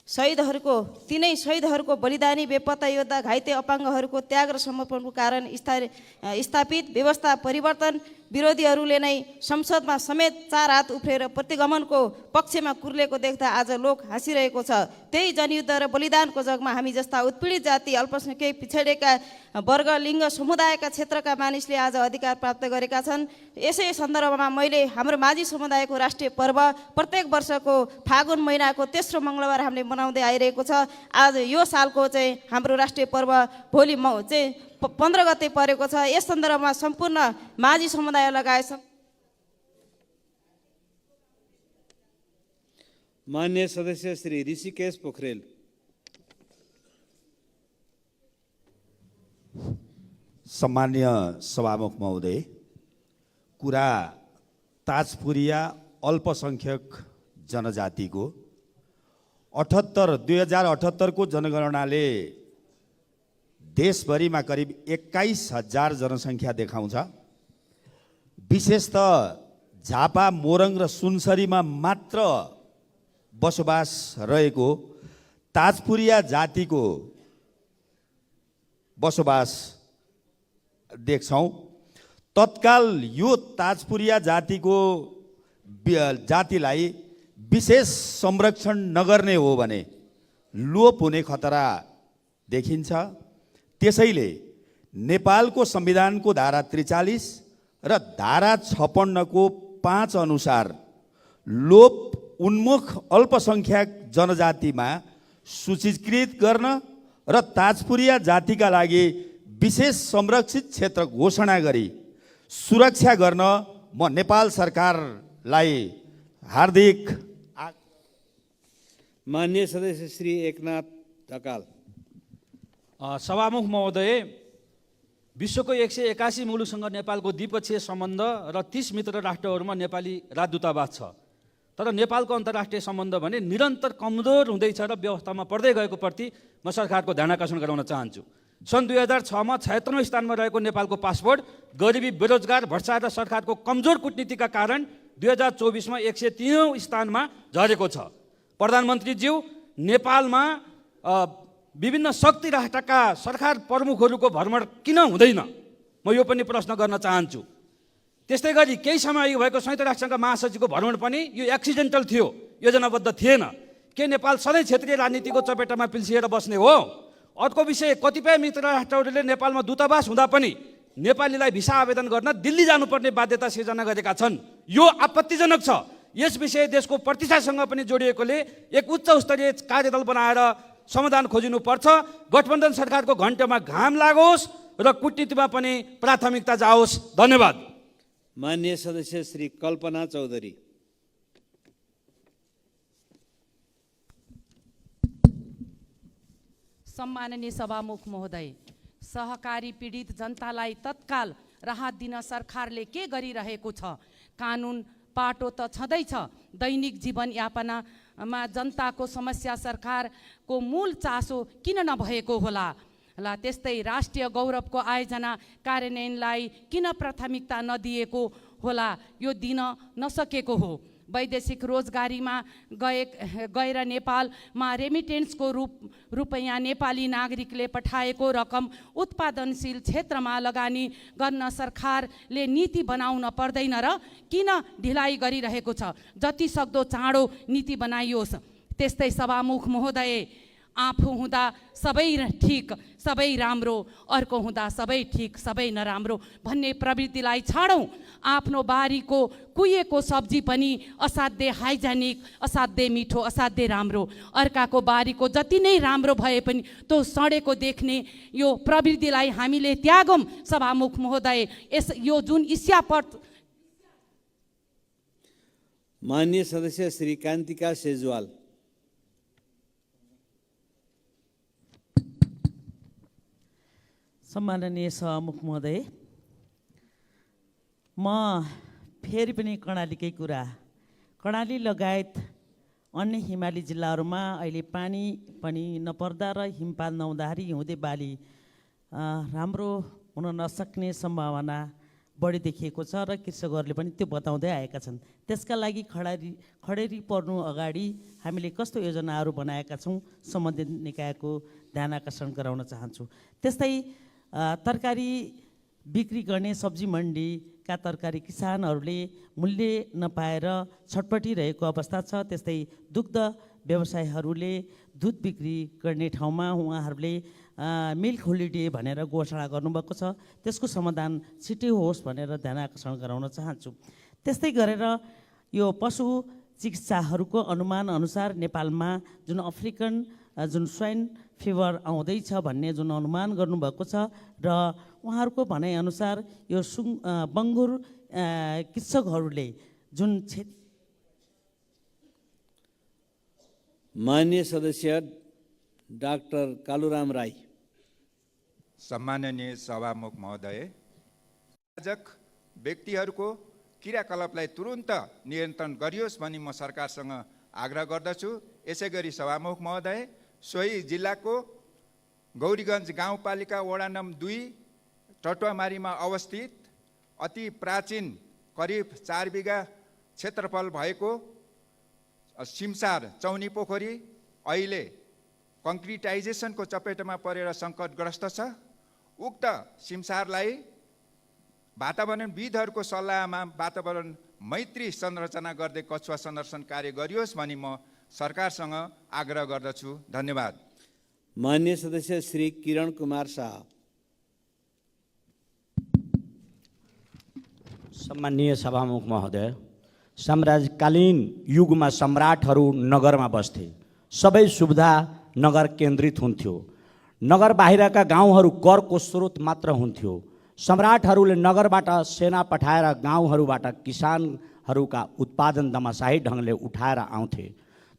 तीनै शहीदहरूको बलिदानी, बेपत्ता योद्धा, घाइते अपाङ्गहरूको त्याग र समर्पणको कारण स्थापित व्यवस्था परिवर्तन विरोधीहरूले नै संसदमा समेत 4 हात उफ्रेर प्रतिगमनको पक्षमा कुर्लेको देख्दा आज लोक हाँसिरहेको छ। त्यही जनयुद्ध र बलिदानको जगमा हामी जस्ता उत्पीडित जाति, अल्पसङ्ख्यक, पिछडिएका वर्ग, लिङ्ग, समुदायका क्षेत्रका मानिसले आज अधिकार प्राप्त गरेका छन्। यसै सन्दर्भमा मैले हाम्रो माझी समुदायको राष्ट्रिय पर्व प्रत्येक वर्षको फागुन महिनाको तेस्रो मङ्गलबार हामीले मनाउँदै आइरहेको छ। आज यो सालको चाहिँ हाम्रो राष्ट्रिय पर्व भोलि चाहिँ 15 गते परेको छ। यस सन्दर्भमा सम्पूर्ण माझी समुदाय लगायत मान्य सदस्य श्री ऋषिकेश पोखरेल। सम्मान्य सभामुख महोदय, कुरा ताजपुरिया अल्पसङ्ख्यक जनजातिको 2078 को जनगणनाले देशभरिमा करिब 21,000 जनसङ्ख्या देखाउँछ। विशेषतः झापा, मोरङ र सुनसरीमा मात्र बसोबास रहेको ताजपुरिया जातिको बसोबास देख्छौँ। तत्काल यो ताजपुरिया जातिलाई विशेष संरक्षण नगर्ने हो भने लोप हुने खतरा देखिन्छ। त्यसैले नेपालको संविधानको धारा 43 र धारा 56 को 5 अनुसार लोप उन्मुख अल्पसंख्यक जनजातिमा सूचीकृत गर्न र ताजपुरिया जातिका लागि विशेष संरक्षित क्षेत्र घोषणा गरी सुरक्षा गर्न म नेपाल सरकारलाई हार्दिक माननीय सदस्य श्री एकनाथ ढकाल। सभामुख महोदय, विश्वको 181 मुलुकसँग नेपालको द्विपक्षीय सम्बन्ध र 30 मित्र राष्ट्रहरूमा नेपाली राजदूतावास छ। तर नेपालको अन्तर्राष्ट्रिय सम्बन्ध भने निरन्तर कमजोर हुँदैछ र व्यवस्थामा पर्दै गएको प्रति म सरकारको ध्यानाकर्षण गराउन चाहन्छु। सन् 2006 मा 76औं स्थानमा रहेको नेपालको पासपोर्ट गरिबी, बेरोजगार, भ्रष्टाचार र सरकारको कमजोर कूटनीतिका कारण 2024 मा 103औं स्थानमा झरेको छ। प्रधानमन्त्रीज्यू, नेपालमा विभिन्न शक्ति राष्ट्रका सरकार प्रमुखहरूको भ्रमण किन हुँदैन, म यो पनि प्रश्न गर्न चाहन्छु। त्यस्तै गरी केही समय भएको संयुक्त राष्ट्रसङ्घका महासचिवको भ्रमण पनि यो एक्सिडेन्टल थियो, योजनाबद्ध थिएन। के नेपाल सधैँ क्षेत्रीय राजनीतिको चपेटामा पिल्सिएर बस्ने हो? अर्को विषय, कतिपय मित्र राष्ट्रहरूले नेपालमा दूतावास हुँदा पनि नेपालीलाई भिसा आवेदन गर्न दिल्ली जानुपर्ने बाध्यता सिर्जना गरेका छन्। यो आपत्तिजनक छ। यस विषय देशको प्रतिष्ठासँग पनि जोडिएकोले एक उच्च स्तरीय कार्यदल बनाएर समाधान खोजिनुपर्छ। गठबन्धन सरकारको घण्टमा घाम लागोस् र कूटनीतिमा पनि प्राथमिकता जाओस्। धन्यवाद। माननीय सदस्य श्री कल्पना चौधरी। सम्माननीय सभामुख महोदय, सहकारी पीडित जनतालाई तत्काल राहत दिन सरकारले के गरिरहेको छ? कानुन पाटो त छँदैछ, दैनिक जीवनयापनमा जनताको समस्या सरकारको मूल चासो किन नभएको होला? त्यस्तै राष्ट्रिय गौरवको आयोजना कार्यान्वयनलाई किन प्राथमिकता नदिएको होला? यो दिन नसकेको हो। वैदेशिक रोजगारीमा गएर नेपालमा रेमिटेन्सको रुपैयाँ नेपाली नागरिकले पठाएको रकम उत्पादनशील क्षेत्रमा लगानी गर्न सरकारले नीति बनाउन पर्दैन र किन ढिलाइ गरिरहेको छ? जति सक्दो चाँडो नीति बनाइयोस्। त्यस्तै सभामुख महोदय, आफू हुँदा सबै ठिक सबै राम्रो, अर्को हुँदा सबै ठिक सबै नराम्रो भन्ने प्रवृत्तिलाई छाडौँ। आफ्नो बारीको कुहिएको सब्जी पनि असाध्यै हाइजेनिक, असाध्यै मिठो, असाध्यै राम्रो। अर्काको बारीको जति नै राम्रो भए पनि त्यो सडेको देख्ने यो प्रवृत्तिलाई हामीले त्यागौँ। सभामुख महोदय, यो जुन ईर्ष्यापट। माननीय सदस्य श्री कान्तिका सेजवाल। सम्माननीय सभामुख महोदय, म फेरि पनि कर्णालीकै कुरा, कर्णाली लगायत अन्य हिमाली जिल्लाहरूमा अहिले पानी पनि नपर्दा र हिमपात नहुँदाखेरि हिउँदे बाली राम्रो हुन नसक्ने सम्भावना बढी देखिएको छ र कृषकहरूले पनि त्यो बताउँदै आएका छन्। त्यसका लागि खडेरी पर्नु अगाडि हामीले कस्तो योजनाहरू बनाएका छौँ, सम्बन्धित निकायको ध्यान आकर्षण गराउन चाहन्छु। त्यस्तै तरकारी बिक्री गर्ने सब्जी मण्डीका तरकारी किसानहरूले मूल्य नपाएर छटपटिरहेको अवस्था छ। त्यस्तै दुग्ध व्यवसायीहरूले दुध बिक्री गर्ने ठाउँमा उहाँहरूले मिल्क होलिडे भनेर घोषणा गर्नुभएको छ। त्यसको समाधान छिटै होस् भनेर ध्यान आकर्षण गराउन चाहन्छु। त्यस्तै गरेर यो पशु चिकित्साहरूको अनुमान अनुसार नेपालमा जुन अफ्रिकन जुन स्वाइन फिभर आउँदैछ भन्ने जुन अनुमान गर्नुभएको छ र उहाँहरूको भनाइअनुसार यो बङ्गुर कृषकहरूले जुन माननीय सदस्य डाक्टर कालुराम राई। सम्माननीय सभामुख महोदय, आयोजक व्यक्तिहरूको क्रियाकलापलाई तुरुन्त नियन्त्रण गरियोस् भनी म सरकारसँग आग्रह गर्दछु। यसै गरी सभामुख महोदय, सोही जिल्लाको गौरीगञ्ज गाउँपालिका वडा नम्बर 2 टटुवामारीमा अवस्थित अति प्राचीन करिब 4 बिघा क्षेत्रफल भएको सिमसार चौनी पोखरी अहिले कङ्क्रिटाइजेसनको चपेटमा परेर सङ्कटग्रस्त छ। उक्त सिमसारलाई वातावरणविदहरूको सल्लाहमा वातावरण मैत्री संरचना गर्दै कछुवा संरक्षण कार्य गरियोस् भनी म सरकारसँग आग्रह गर्दछु। धन्यवाद। माननीय सदस्य श्री किरण कुमार शाह। सम्माननीय सभामुख महोदय, साम्राज्यकालीन युगमा सम्राटहरू नगरमा बस्थे। सबै सुविधा नगर केन्द्रित हुन्थ्यो। नगर बाहिरका गाउँहरू करको स्रोत मात्र हुन्थ्यो। सम्राटहरूले नगरबाट सेना पठाएर गाउँहरूबाट किसानहरूका उत्पादन दमाशाही ढङ्गले उठाएर आउँथे।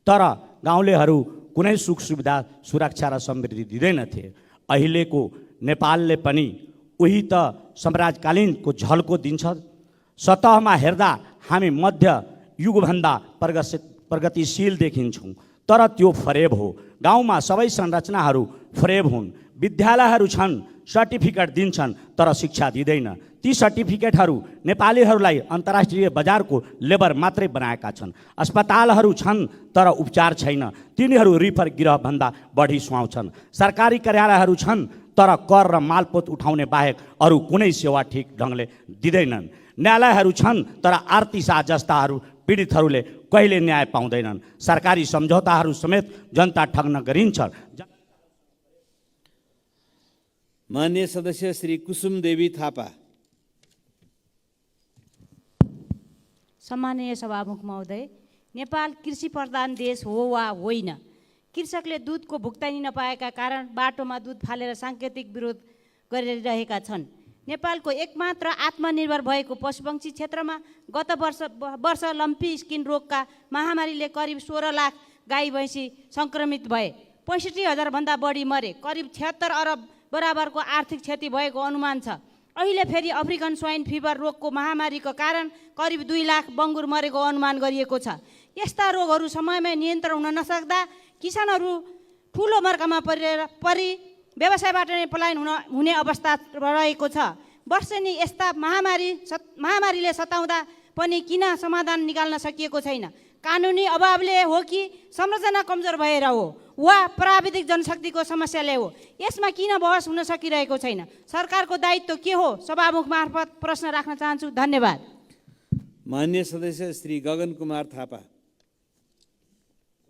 तर गाउँलेहरू कुनै सुख सुविधा, सुरक्षा र समृद्धि दिँदैनथे। अहिलेको नेपालले पनि उही त साम्राज्यकालीनको झल्को दिन्छ। सतहमा हेर्दा हामी मध्य युगभन्दा प्रगतिशील देखिन्छौँ, तर त्यो फरेब हो। गाउँमा सबै संरचनाहरू फरेब हुन्। विद्यालयहरू छन्, सर्टिफिकेट दिन्छन्, तर शिक्षा दिँदैन। ती सर्टिफिकेटहरू नेपालीहरूलाई अन्तर्राष्ट्रिय बजारको लेबर मात्रै बनाएका छन्। अस्पतालहरू छन्, तर उपचार छैन। तिनीहरू रिफर गिरहभन्दा बढी सुहाउँछन्। सरकारी कार्यालयहरू छन्, तर कर र मालपोत उठाउने बाहेक अरू कुनै सेवा ठिक ढङ्गले दिँदैनन्। न्यायालयहरू छन्, तर आरती शाह जस्ताहरू पीडितहरूले कहिले न्याय पाउँदैनन्। सरकारी सम्झौताहरू समेत जनता ठग्न गरिन्छ। मान्य सदस्य श्री कुसुम देवी थापा। सम्माननीय सभामुख महोदय, नेपाल कृषि प्रधान देश हो वा होइन? कृषकले दुधको भुक्तानी नपाएका कारण बाटोमा दुध फालेर साङ्केतिक विरोध गरिरहेका छन्। नेपालको एकमात्र आत्मनिर्भर भएको पशुपक्षी क्षेत्रमा गत वर्ष लम्पी स्किन रोगका महामारीले करिब 16 लाख गाई भैँसी सङ्क्रमित भए। 65,000 भन्दा बढी मरे। करिब 76 अरब बराबरको आर्थिक क्षति भएको अनुमान छ। अहिले फेरि अफ्रिकन स्वाइन फिभर रोगको महामारीको कारण करिब 2 लाख बङ्गुर मरेको अनुमान गरिएको छ। यस्ता रोगहरू समयमै नियन्त्रण हुन नसक्दा किसानहरू ठुलो मर्कामा परि व्यवसायबाट नै पलायन हुने अवस्था रहेको छ। वर्षेनी यस्ता महामारीले सताउँदा पनि किन समाधान निकाल्न सकिएको छैन? कानुनी अभावले हो कि संरचना कमजोर भएर हो वा प्राविधिक जनशक्तिको समस्याले हो? यसमा किन बहस हुन सकिरहेको छैन? सरकारको दायित्व के हो? सभामुख मार्फत प्रश्न राख्न चाहन्छु। धन्यवाद। मान्य सदस्य श्री गगन कुमार थापा।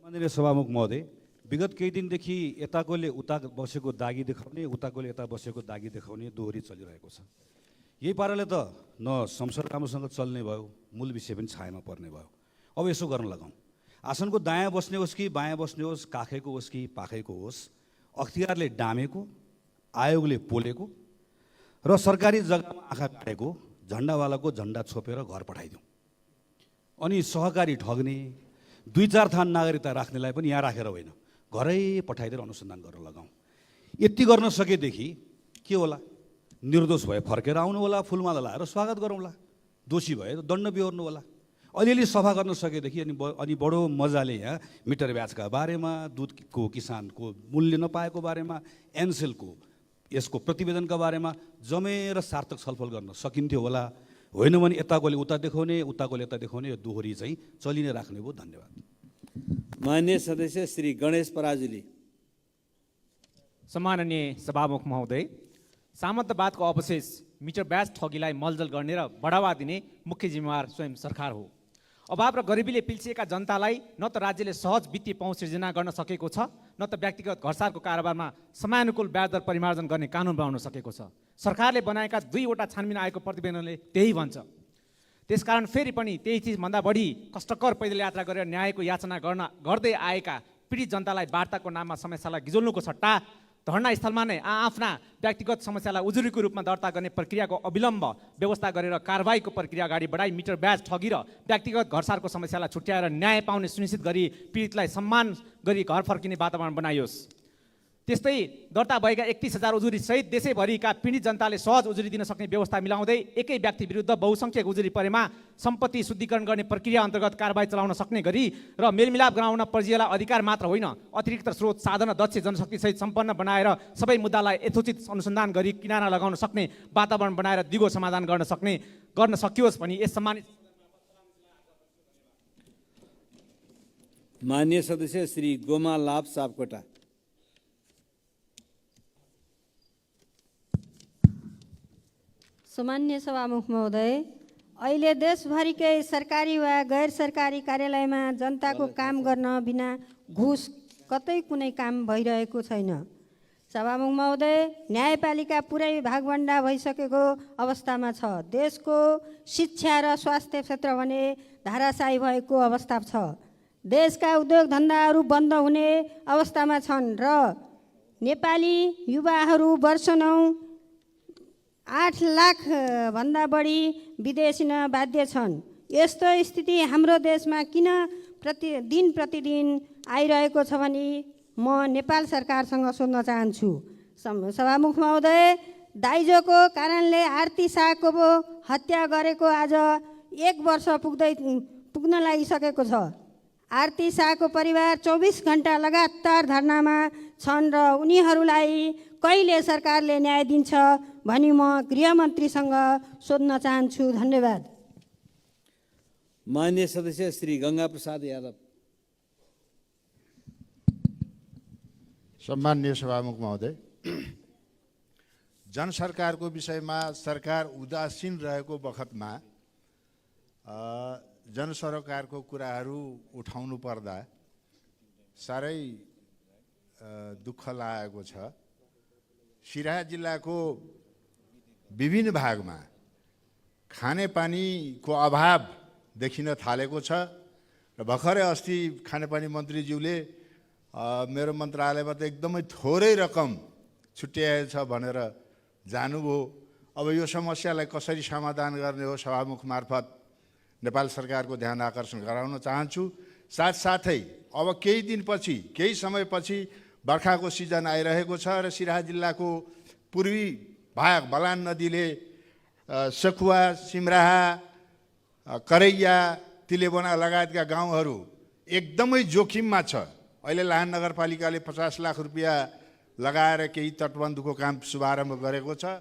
माननीय सभामुख महोदय, विगत केही दिनदेखि यताकोले उता बसेको दागी देखाउने, उताकोले यता बसेको दागी देखाउने दोहोरी चलिरहेको छ। यही पाराले त न संसद राम्रोसँग चल्ने भयो, मूल विषय पनि छायामा पर्ने भयो। अब यसो गर्न लगाउँ। आसनको दायाँ बस्ने होस् कि बायाँ बस्ने होस्, काखैको होस् कि पाखैको होस्, अख्तियारले डामेको, आयोगले पोलेको र सरकारी जग्गामा आँखा काटेको झन्डावालाको झन्डा छोपेर घर पठाइदिउँ। अनि सहकारी ठग्ने, 2-4 थान नागरिकता राख्नेलाई पनि यहाँ राखेर होइन, घरै पठाइदिएर अनुसन्धान गर्न लगाउँ। यति गर्न सकेदेखि के होला? निर्दोष भए फर्केर आउनु होला, फुलमाला लाएर स्वागत गरौँला। दोषी भए दण्ड बिहोर्नु होला। अलिअलि सफा गर्न सकेदेखि अनि बडो मजाले यहाँ मिटर ब्याजका बारेमा, दुधको किसानको मूल्य नपाएको बारेमा, एनसेलको यसको प्रतिवेदनका बारेमा जमेर सार्थक छलफल गर्न सकिन्थ्यो होला। होइन भने यताकोले उता देखाउने, उताकोले यता देखाउने यो दोहोरी चाहिँ चलि नै राख्ने भयो। धन्यवाद। मान्य सदस्य श्री गणेश पराजुली। सम्माननीय सभामुख महोदय, सामन्तवादको अवशेष मिटर ब्याज ठगीलाई मलजल गर्ने र बढावा दिने मुख्य जिम्मेवार स्वयं सरकार हो। अभाव र गरिबीले पिल्सिएका जनतालाई न त राज्यले सहज वित्तीय पहुँच सृजना गर्न सकेको छ, न त व्यक्तिगत घरसारको कारोबारमा समयानुकूल ब्याज दर परिमार्जन गर्ने कानुन बनाउन सकेको छ। सरकारले बनाएका 2वटा छानबिन आयोगको प्रतिवेदनले त्यही भन्छ। त्यसकारण फेरि पनि त्यही चिजभन्दा बढी कष्टकर पैदल यात्रा गरेर न्यायको याचना गर्दै आएका पीडित जनतालाई वार्ताको नाममा समस्यालाई गिजोल्नुको सट्टा धरना स्थलमा नै आफ्ना व्यक्तिगत समस्यालाई उजुरीको रूपमा दर्ता गर्ने प्रक्रियाको अविलम्ब व्यवस्था गरेर कारबाहीको प्रक्रिया अगाडि बढाई मिटर ब्याज ठगी र व्यक्तिगत घरसारको समस्यालाई छुट्याएर न्याय पाउने सुनिश्चित गरी पीडितलाई सम्मान गरी घर फर्किने वातावरण बनाइयोस्। त्यस्तै दर्ता भएका 31,000 उजुरी सहित देशैभरिका पीडित जनताले सहज उजुरी दिन सक्ने व्यवस्था मिलाउँदै एकै व्यक्ति विरुद्ध बहुसङ्ख्यक उजुरी परेमा सम्पत्ति शुद्धिकरण गर्ने प्रक्रिया अन्तर्गत कारबाही चलाउन सक्ने गरी र मेलमिलाप गराउन पर्जियालाई अधिकार मात्र होइन, अतिरिक्त स्रोत, साधन, दक्ष जनशक्ति सहित सम्पन्न बनाएर सबै मुद्दालाई यथोचित अनुसन्धान गरी किनारा लगाउन सक्ने वातावरण बनाएर दिगो समाधान गर्न सकियोस् भनी यस सम्मानित मान्य सदस्य श्री गोमा लाभ सापकोटा। सम्मान्य सभामुख महोदय, अहिले देशभरिकै सरकारी वा गैर सरकारी कार्यालयमा जनताको काम गर्न बिना घुस कतै कुनै काम भइरहेको छैन। सभामुख महोदय, न्यायपालिका पुरै भागभण्डा भइसकेको अवस्थामा छ। देशको शिक्षा र स्वास्थ्य क्षेत्र भने धाराशायी भएको अवस्था छ। देशका उद्योग धन्दाहरू बन्द हुने अवस्थामा छन् र नेपाली युवाहरू वर्ष 8 लाख भन्दा बढी विदेशिन बाध्य छन्। यस्तो स्थिति हाम्रो देशमा किन दिन प्रतिदिन आइरहेको छ भनी म नेपाल सरकारसँग सोध्न चाहन्छु। सभामुख महोदय, दाइजोको कारणले आरती शाहको हत्या गरेको आज 1 वर्ष पुग्न लागिसकेको छ। आरती शाहको परिवार 24 घण्टा लगातार धरनामा छन् र उनीहरूलाई कहिले सरकारले न्याय दिन्छ भनी म गृहमन्त्रीसँग सोध्न चाहन्छु। धन्यवाद। माननीय सदस्य श्री गंगा प्रसाद यादव। सम्माननीय सभामुख महोदय, जनसरकारको विषयमा सरकार उदासीन रहेको बखतमा जनसरकारको कुराहरू उठाउनु पर्दा साह्रै दुःख लागेको छ। सिराहा जिल्लाको विभिन्न भागमा खानेपानीको अभाव देखिन थालेको छ र भर्खरै अस्ति खानेपानी मन्त्रीज्यूले मेरो मन्त्रालयबाट एकदमै थोरै रकम छुट्याएछ भनेर जानुभयो। अब यो समस्यालाई कसरी समाधान गर्ने हो सभामुख मार्फत नेपाल सरकारको ध्यान आकर्षण गराउन चाहन्छु। साथसाथै अब केही दिनपछि, केही समयपछि बर्खाको सिजन आइरहेको छ र सिराहा जिल्लाको पूर्वी भाग बलान नदीले सखुवा, सिमराहा, करैया, तिलेबोना लगायतका गाउँहरू एकदमै जोखिममा छ। अहिले लाहान नगरपालिकाले 50 लाख रुपियाँ लगाएर केही तटबन्धको काम शुभारम्भ गरेको छ।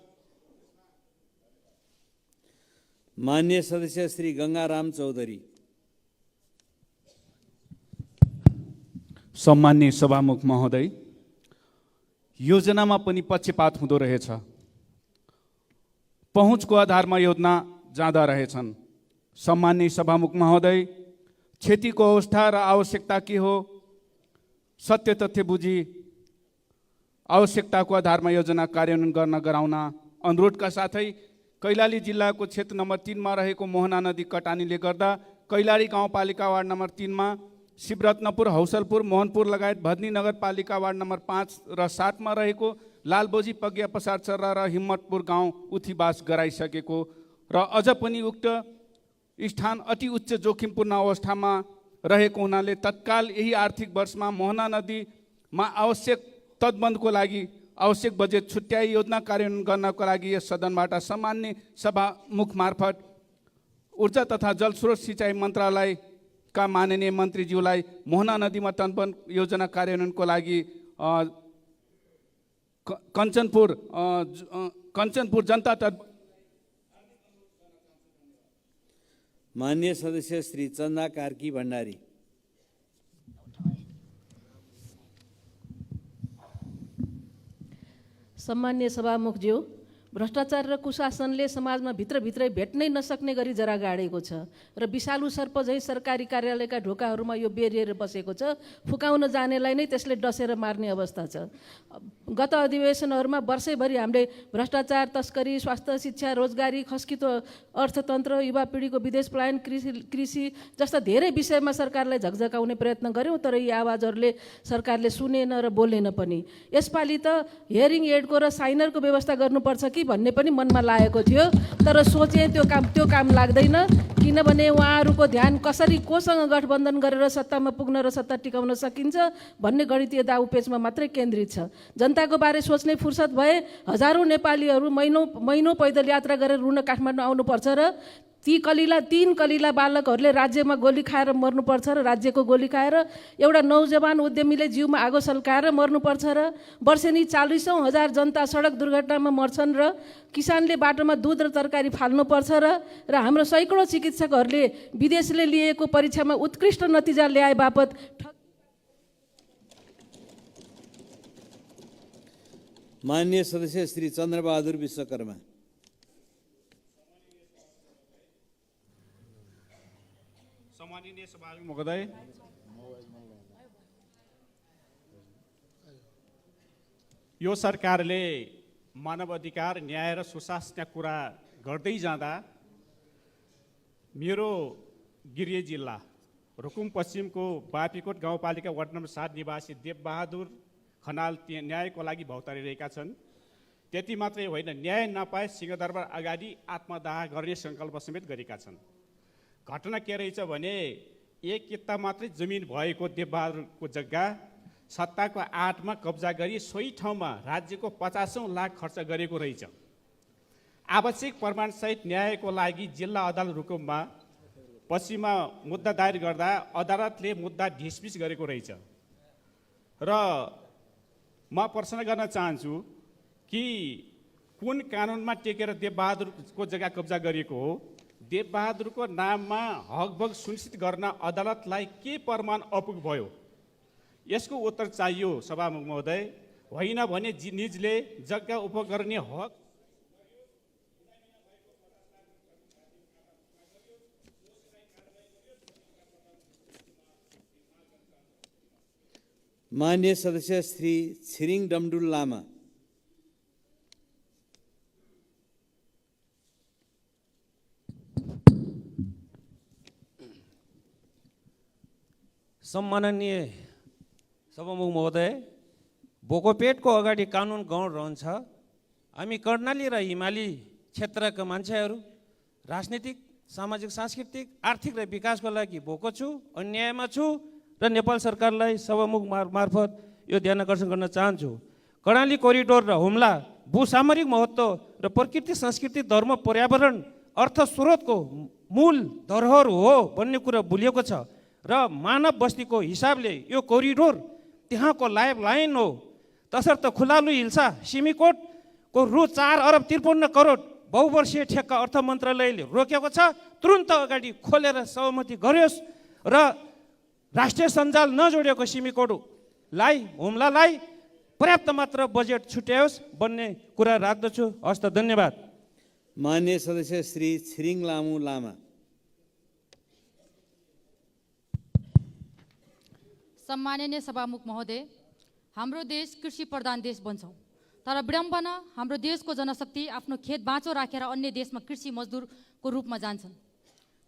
माननीय सदस्य श्री गंगाराम चौधरी। सम्माननीय सभामुख महोदय, योजनामा पनि पक्षपात हुँदो रहेछ। पहुँचको आधारमा योजना जाँदा रहेछन्। सम्माननीय सभामुख महोदय, क्षतिको अवस्था र आवश्यकता के हो सत्य तथ्य बुझी आवश्यकताको आधारमा योजना कार्यान्वयन गर्न गराउन अनुरोधका साथै कैलाली जिल्लाको क्षेत्र नम्बर 3 मा रहेको मोहना नदी कटानीले गर्दा कैलाली गाउँपालिका वार्ड नम्बर 3 मा शिवरत्नपुर, हौसलपुर, मोहनपुर लगायत भदनी नगरपालिका वार्ड नम्बर 5 र 7 मा रहेको लालबोजी, पग्या, पसार चर्रा र हिम्मतपुर गाउँ उथिबास गराइसकेको र अझ पनि उक्त स्थान अति उच्च जोखिमपूर्ण अवस्थामा रहेको हुनाले तत्काल यही आर्थिक वर्षमा मोहना नदीमा आवश्यक तटबन्धको लागि आवश्यक बजेट छुट्याई योजना कार्यान्वयन गर्नको लागि यस सदनबाट सम्मान्य सभामुख मार्फत ऊर्जा तथा जलस्रोत सिँचाइ मन्त्रालयका माननीय मन्त्रीज्यूलाई मोहना नदीमा तटबन्ध योजना कार्यान्वयनको लागि कञ्चनपुर जनता तट। माननीय सदस्य श्री चन्दा कार्की भण्डारी। सम्मान्य सभामुखज्यू, भ्रष्टाचार र कुशासनले समाजमा भित्रभित्रै भेट्नै नसक्ने गरी जरा गाडेको छ र विषालु सर्प झैँ सरकारी कार्यालयका ढोकाहरूमा यो बेरिएर बसेको छ। फुकाउन जानेलाई नै त्यसले डसेर मार्ने अवस्था छ। गत अधिवेशनहरूमा वर्षैभरि हामीले भ्रष्टाचार, तस्करी, स्वास्थ्य, शिक्षा, रोजगारी, खस्कितो अर्थतन्त्र, युवा पिँढीको विदेश पलायन, कृषि जस्ता धेरै विषयमा सरकारलाई झकझकाउने प्रयत्न गऱ्यौँ, तर यी आवाजहरूले सरकारले सुनेन र बोलेन पनि। यसपालि त हियरिङ एडको र साइनरको व्यवस्था गर्नुपर्छ कि भन्ने पनि मनमा लागेको थियो, तर सोचे त्यो काम लाग्दैन, किनभने उहाँहरूको ध्यान कसरी कोसँग गठबन्धन गरेर सत्तामा पुग्न र सत्ता टिकाउन सकिन्छ भन्ने गणितीय दाउपेचमा मात्रै केन्द्रित छ। जनताको बारे सोच्ने फुर्सद भए हजारौँ नेपालीहरू महिनौँ पैदल यात्रा गरेर रुन काठमाडौँ आउनुपर्छ र तीन कलिला बालकहरूले राज्यमा गोली खाएर मर्नुपर्छ र राज्यको गोली खाएर एउटा नौजवान उद्यमीले जिउमा आगो सल्काएर मर्नुपर्छ र वर्षेनी 40औं हजार जनता सडक दुर्घटनामा मर्छन् र किसानले बाटोमा दुध र तरकारी फाल्नुपर्छ र हाम्रो सैकडौँ चिकित्सकहरूले विदेशले लिएको परीक्षामा उत्कृष्ट नतिजा ल्याए बापत माननीय सदस्य श्री चन्द्रबहादुर विश्वकर्मा। सम्माननीय सभामुख महोदय, यो सरकारले मानव अधिकार, न्याय र सुशासनका कुरा गर्दै जाँदा मेरो गृह जिल्ला रुकुम पश्चिमको बापीकोट गाउँपालिका वार्ड नम्बर 7 निवासी देवबहादुर खनाल न्यायको लागि भौतारिरहेका छन्। त्यति मात्रै होइन, न्याय नपाए सिंहदरबार अगाडि आत्मदाह गर्ने सङ्कल्प समेत गरेका छन्। घटना के रहेछ भने एक किता मात्रै जमिन भएको देवबहादुरको जग्गा सत्ताको 8मा कब्जा गरी सोही ठाउँमा राज्यको 50औं लाख खर्च गरेको रहेछ। आवश्यक प्रमाणसहित न्यायको लागि जिल्ला अदालत रुकुममा पश्चिममा मुद्दा दायर गर्दा अदालतले मुद्दा ढिसमिस गरेको रहेछ। र म प्रश्न गर्न चाहन्छु कि कुन कानुनमा टेकेर देवबहादुरको जग्गा कब्जा गरिएको हो? देवबहादुरको नाममा हकभग सुनिश्चित गर्न अदालतलाई के प्रमाण अपुग भयो? यसको उत्तर चाहियो सभामुख महोदय। होइन भने निजले जग्गा उपभोग गर्ने हक मान्य सदस्य श्री छिरिङ डमडुल लामा। सम्माननीय सभामुख महोदय, बोकोपेटको अगाडि कानुन गौण रहन्छ। हामी कर्णाली र हिमाली क्षेत्रका मान्छेहरू राजनीतिक, सामाजिक, सांस्कृतिक, आर्थिक र विकासको लागि भोको छु, अन्यायमा छु र नेपाल सरकारलाई सभामुख मार्फत यो ध्यान आकर्षण गर्न चाहन्छु। कर्णाली कोरिडोर र हुम्ला भूसामरिक महत्त्व र प्रकृति, संस्कृति, धर्म, पर्यावरण, अर्थ स्रोतको मूल धरोहर हो भन्ने कुरा भुलिएको छ र मानव बस्तीको हिसाबले यो कोरिडोर त्यहाँको लाइफ लाइन हो। तसर्थ खुलालु हिल्सा सिमीकोटको रु 4 अरब 53 करोड बहुवर्षीय ठेक्का अर्थ मन्त्रालयले रोकेको छ। तुरुन्त अगाडि खोलेर सहमति गरियोस् र राष्ट्रिय सञ्जाल नजोडिएको सिमीकोटलाई, हुम्लालाई पर्याप्त मात्र बजेट छुट्यायोस् भन्ने कुरा राख्दछु। हस्त, धन्यवाद। मान्य सदस्य श्री छिरिङ लामु लामा। सम्माननीय सभामुख महोदय, हाम्रो देश कृषि प्रधान देश भन्छौँ, तर विडम्बना हाम्रो देशको जनशक्ति आफ्नो खेत बाँचो राखेर अन्य देशमा कृषि मजदुरको रूपमा जान्छन्।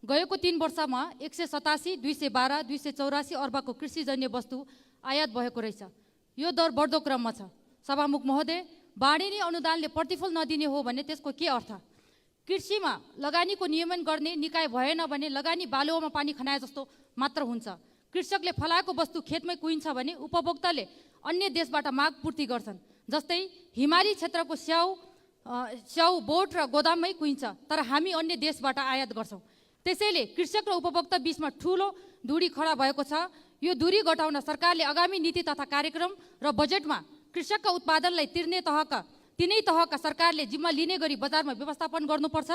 गएको 3 वर्षमा 187, 212, 284 अर्बको कृषिजन्य वस्तु आयात भएको रहेछ। यो दर बढ्दो क्रममा छ। सभामुख महोदय, बाढी अनुदानले प्रतिफल नदिने हो भने त्यसको के अर्थ? कृषिमा लगानीको नियमन गर्ने निकाय भएन भने लगानी बालुवामा पानी खनाए जस्तो मात्र हुन्छ। कृषकले फलाएको वस्तु खेतमै कुहिन्छ भने उपभोक्ताले अन्य देशबाट माग पूर्ति गर्छन्। जस्तै हिमाली क्षेत्रको स्याउ बोट र गोदाममै कुहिन्छ, तर हामी अन्य देशबाट आयात गर्छौँ। त्यसैले कृषक र उपभोक्ता बीचमा ठुलो दूरी खडा भएको छ। यो दूरी घटाउन सरकारले आगामी नीति तथा कार्यक्रम र बजेटमा कृषकका उत्पादनलाई तिनै तहका सरकारले जिम्मा लिने गरी बजारमा व्यवस्थापन गर्नुपर्छ।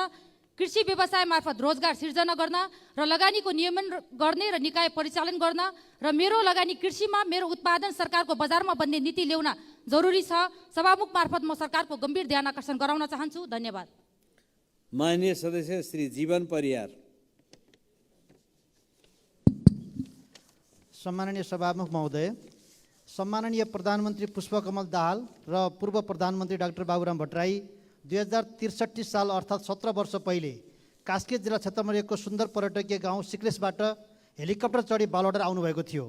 कृषि व्यवसाय मार्फत रोजगार सिर्जना गर्न र लगानीको नियमन गर्ने र निकाय परिचालन गर्न र मेरो लगानी कृषिमा, मेरो उत्पादन सरकारको बजारमा बन्ने नीति ल्याउन जरुरी छ। सभामुख मार्फत म सरकारको गम्भीर ध्यान आकर्षण गराउन चाहन्छु। धन्यवाद। मान्य सदस्य श्री जीवन परियार। सम्माननीय सभामुख महोदय, सम्माननीय प्रधानमन्त्री पुष्पकमल दाहाल र पूर्व प्रधानमन्त्री डाक्टर बाबुराम भट्टराई 2063 साल अर्थात् 17 वर्ष पहिले कास्की जिल्ला क्षेत्र नम्बर 1 को सुन्दर पर्यटकीय गाउँ सिक्लेसबाट हेलिकप्टर चढी बालवाटार आउनुभएको थियो।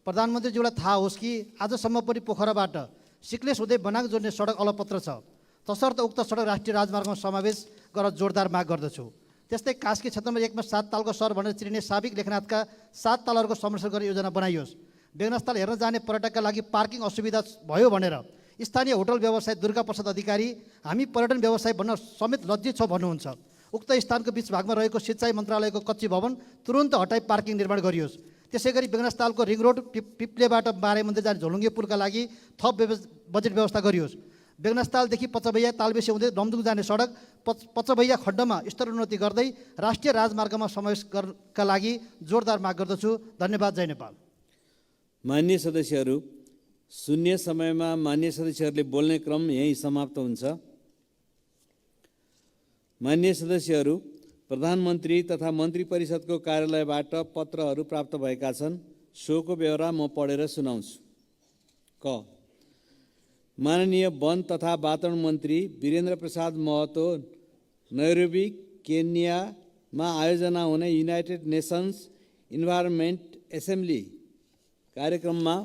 प्रधानमन्त्रीज्यूलाई थाहा होस् कि आजसम्म पनि पोखराबाट सिक्लेस हुँदै बनाङ जोड्ने सडक अलपत्र छ। तसर्थ उक्त सडक राष्ट्रिय राजमार्गमा समावेश गरेर जोरदार माग गर्दछु। त्यस्तै कास्की क्षेत्र नम्बर 1 मा 7 तालको सहर भनेर चिनिने साबिक लेखनाथका 7 तालहरूको संरक्षण गर्ने योजना बनाइयोस्। बेगनास्थल हेर्न जाने पर्यटकका लागि पार्किङ असुविधा भयो भनेर स्थानीय होटल व्यवसायी दुर्गा प्रसाद अधिकारी हामी पर्यटन व्यवसाय भन्न समेत लज्जित छौँ भन्नुहुन्छ। उक्त स्थानको बीच भागमा रहेको सिँचाइ मन्त्रालयको कच्ची भवन तुरुन्त हटाई पार्किङ निर्माण गरियोस्। त्यसै गरी बेगनास्थलको रिङ रोड पिप्लेबाट बारे मन्दिर जाने झोलुङ्गे पुलका लागि थप बजेट व्यवस्था गरियोस्। बेगनास्थलदेखि पचभैया तालबेसी हुँदै डमदुङ जाने सडक पचभैया खण्डमा स्तरोन्नति गर्दै राष्ट्रिय राजमार्गमा समावेश गर्नका लागि जोरदार माग गर्दछु। धन्यवाद। जय नेपाल। मान्य सदस्यहरू, शून्य समयमा मान्य सदस्यहरूले बोल्ने क्रम यही समाप्त हुन्छ। मान्य सदस्यहरू, प्रधानमन्त्री तथा मन्त्री परिषदको कार्यालयबाट पत्रहरू प्राप्त भएका छन्। सोको ब्यौरा म पढेर सुनाउँछु। क माननीय वन तथा वातावरण मन्त्री वीरेन्द्र प्रसाद महतो नैरोबी केन्यामा आयोजना हुने युनाइटेड नेसन्स इन्भाइरोन्मेन्ट एसेम्ब्ली कार्यक्रममा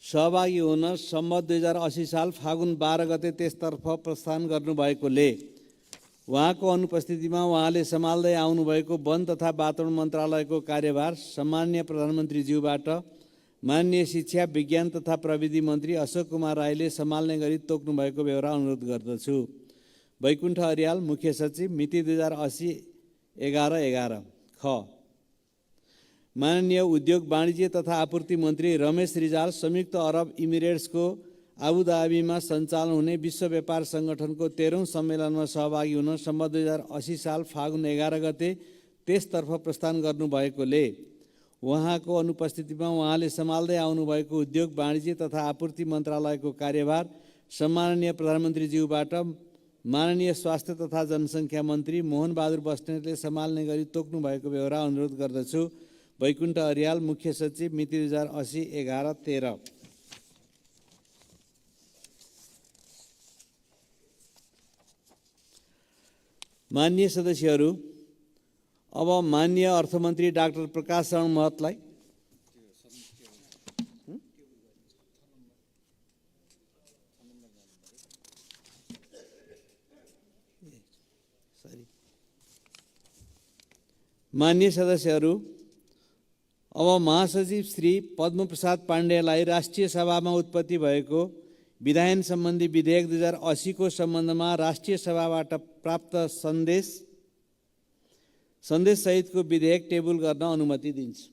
सहभागी हुन सम्मत 2080 साल फागुन 12 गते त्यसतर्फ प्रस्थान गर्नुभएकोले उहाँको अनुपस्थितिमा उहाँले सम्हाल्दै आउनुभएको वन तथा वातावरण मन्त्रालयको कार्यभार सम्माननीय प्रधानमन्त्रीज्यूबाट माननीय शिक्षा विज्ञान तथा प्रविधि मन्त्री अशोक कुमार राईले सम्हाल्ने गरी तोक्नु भएको बेहोरा अनुरोध गर्दछु। वैकुण्ठ अर्याल मुख्य सचिव मिति 2080 11/11। ख माननीय उद्योग वाणिज्य तथा आपूर्ति मन्त्री रमेश रिजाल संयुक्त अरब इमिरेट्सको आबुधाबीमा सञ्चालन हुने विश्व व्यापार सङ्गठनको 13औं सम्मेलनमा सहभागी हुन सम्मत 2080 साल फागुन 11 गते त्यसतर्फ प्रस्थान गर्नुभएकोले उहाँको अनुपस्थितिमा उहाँले सम्हाल्दै आउनुभएको उद्योग वाणिज्य तथा आपूर्ति मन्त्रालयको कार्यभार सम्माननीय प्रधानमन्त्रीज्यूबाट माननीय स्वास्थ्य तथा जनसङ्ख्या मन्त्री मोहन बहादुर बस्नेतले सम्हाल्ने गरी तोक्नु भएको बेहोरा अनुरोध गर्दछु। वैकुण्ठ अर्याल मुख्य सचिव मिति 2080 11/13। माननीय सदस्यहरू, अब माननीय अर्थमन्त्री डाक्टर प्रकाश शरण महतलाई माननीय सदस्यहरू, अब महासचिव श्री पद्मप्रसाद पाण्डेलाई राष्ट्रिय सभामा उत्पत्ति भएको विधायन सम्बन्धी विधेयक 2080 को सम्बन्धमा राष्ट्रिय सभाबाट प्राप्त सन्देश सहितको विधेयक टेबल गर्न अनुमति दिन्छु।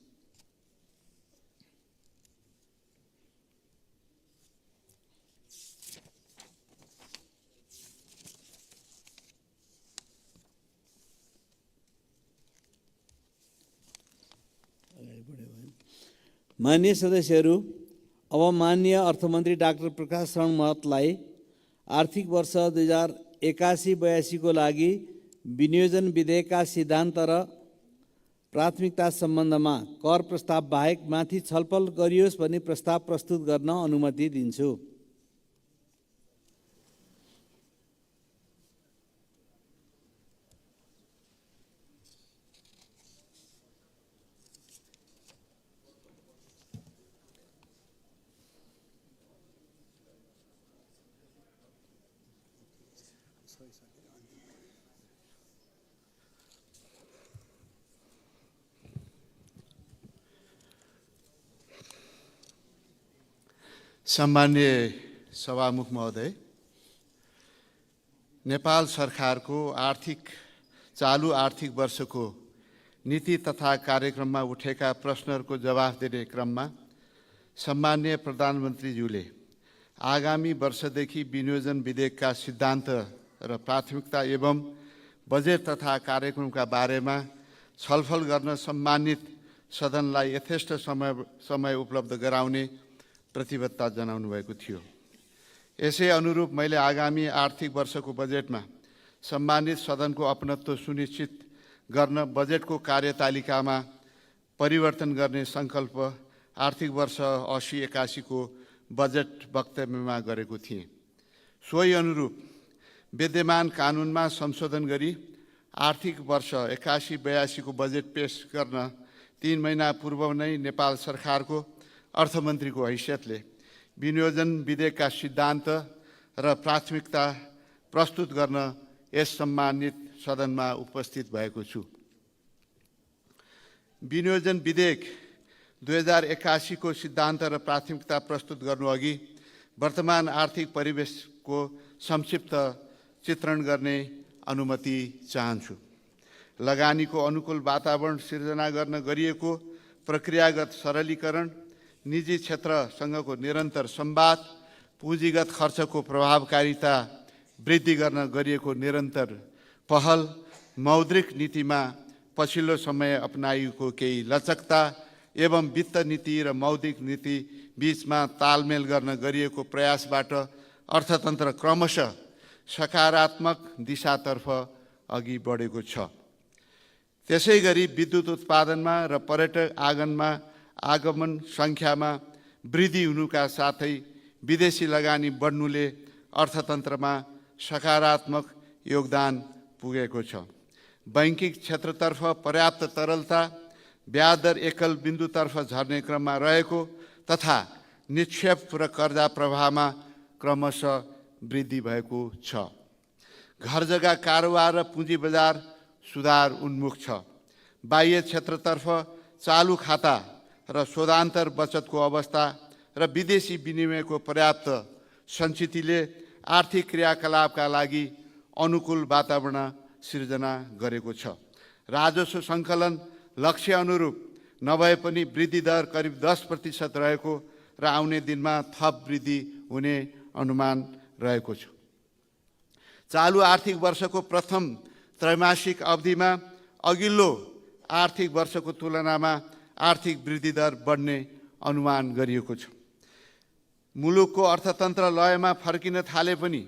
माननीय सदस्यहरू, अब माननीय अर्थमन्त्री डाक्टर प्रकाश शरण महतलाई आर्थिक वर्ष 2081-82 को लागि विनियोजन विधेयकका सिद्धान्त र प्राथमिकता सम्बन्धमा कर प्रस्ताव बाहेक माथि छलफल गरियोस् भनी प्रस्ताव प्रस्तुत गर्न अनुमति दिन्छु। सम्मान्य सभामुख महोदय, नेपाल सरकारको चालू आर्थिक वर्षको नीति तथा कार्यक्रममा उठेका प्रश्नहरूको जवाफ दिने क्रममा सम्मान्य प्रधानमन्त्रीज्यूले आगामी वर्षदेखि विनियोजन विधेयकका सिद्धान्त र प्राथमिकता एवं बजेट तथा कार्यक्रमका बारेमा छलफल गर्न सम्मानित सदनलाई यथेष्ट समय उपलब्ध गराउने प्रतिबद्धता जनाउनु भएको थियो। यसै अनुरूप मैले आगामी आर्थिक वर्षको बजेटमा सम्मानित सदनको अपनत्व सुनिश्चित गर्न बजेटको कार्यतालिकामा परिवर्तन गर्ने सङ्कल्प आर्थिक वर्ष 80-81 को बजेट वक्तव्यमा गरेको थिएँ। सोही अनुरूप विद्यमान कानुनमा संशोधन गरी आर्थिक वर्ष 81-82 को बजेट पेश गर्न 3 महिना पूर्व नै नेपाल सरकारको अर्थमन्त्रीको हैसियतले विनियोजन विधेयकका सिद्धान्त र प्राथमिकता प्रस्तुत गर्न यस सम्मानित सदनमा उपस्थित भएको छु। विनियोजन विधेयक 2081 को सिद्धान्त र प्राथमिकता प्रस्तुत गर्नुअघि वर्तमान आर्थिक परिवेशको संक्षिप्त चित्रण गर्ने अनुमति चाहन्छु। लगानीको अनुकूल वातावरण सिर्जना गर्न गरिएको प्रक्रियागत सरलीकरण, निजी क्षेत्रसँगको निरन्तर संवाद, पुँजीगत खर्चको प्रभावकारिता वृद्धि गर्न गरिएको निरन्तर पहल, मौद्रिक नीतिमा पछिल्लो समय अपनाइएको केही लचकता एवं वित्त नीति र मौद्रिक नीति बीचमा तालमेल गर्न गरिएको प्रयासबाट अर्थतन्त्र क्रमशः सकारात्मक दिशातर्फ अघि बढेको छ। त्यसैगरी विद्युत उत्पादनमा र पर्यटक आगमन सङ्ख्यामा वृद्धि हुनुका साथै विदेशी लगानी बढ्नुले अर्थतन्त्रमा सकारात्मक योगदान पुगेको छ। बैंकिङ क्षेत्रतर्फ पर्याप्त तरलता, ब्याज दर एकल बिन्दुतर्फ झर्ने क्रममा रहेको तथा निक्षेप र कर्जा प्रवाहमा क्रमशः वृद्धि भएको छ। घर जग्गा कारोबार र पुँजी बजार सुधार उन्मुख छ। बाह्य क्षेत्रतर्फ चालु खाता र शोधान्तर बचतको अवस्था र विदेशी विनिमयको पर्याप्त सञ्चितले आर्थिक क्रियाकलापका लागि अनुकूल वातावरण सिर्जना गरेको छ। राजस्व सङ्कलन लक्ष्य अनुरूप नभए पनि वृद्धि दर करिब 10% रहेको र आउने दिनमा थप वृद्धि हुने अनुमान रहेको छ। चालु आर्थिक वर्षको प्रथम त्रैमासिक अवधिमा अघिल्लो आर्थिक वर्षको तुलनामा आर्थिक वृद्धि दर बढ्ने अनुमान गरिएको छ। मुलुकको अर्थतन्त्र लयमा फर्किन थाले पनि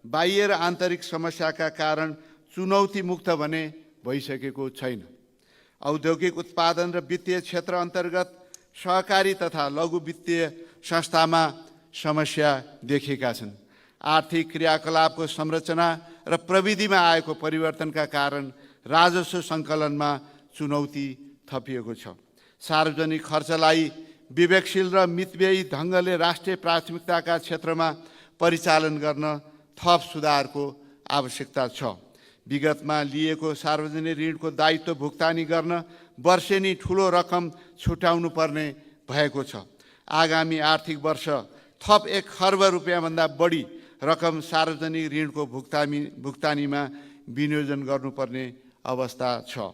बाह्य र आन्तरिक समस्याका कारण चुनौतीमुक्त भने भइसकेको छैन। औद्योगिक उत्पादन र वित्तीय क्षेत्र अन्तर्गत सहकारी तथा लघु वित्तीय संस्थामा समस्या देखिएका छन्। आर्थिक क्रियाकलापको संरचना र प्रविधिमा आएको परिवर्तनका कारण राजस्व सङ्कलनमा चुनौती थपिएको छ। सार्वजनिक खर्चलाई विवेकशील र मितव्ययी ढङ्गले राष्ट्रिय प्राथमिकताका क्षेत्रमा परिचालन गर्न थप सुधारको आवश्यकता छ। विगतमा लिएको सार्वजनिक ऋणको दायित्व भुक्तानी गर्न वर्षेनी ठुलो रकम छुट्याउनु पर्ने भएको छ। आगामी आर्थिक वर्ष थप 1 खर्ब रुपियाँभन्दा बढी रकम सार्वजनिक ऋणको भुक्तानीमा विनियोजन गर्नुपर्ने अवस्था छ।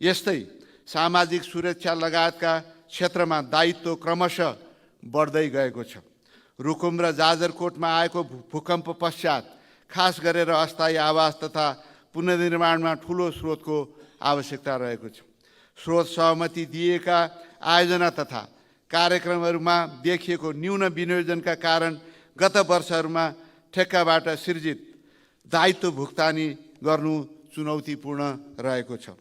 यस्तै सामाजिक सुरक्षा लगायतका क्षेत्रमा दायित्व क्रमशः बढ्दै गएको छ। रुकुम र जाजरकोटमा आएको भूकम्प पश्चात खास गरेर अस्थायी आवास तथा पुनर्निर्माणमा ठुलो स्रोतको आवश्यकता रहेको छ। स्रोत सहमति दिएका आयोजना तथा कार्यक्रमहरूमा देखिएको न्यून विनियोजनका कारण गत वर्षहरूमा ठेक्काबाट सृजित दायित्व भुक्तानी गर्नु चुनौतीपूर्ण रहेको छ।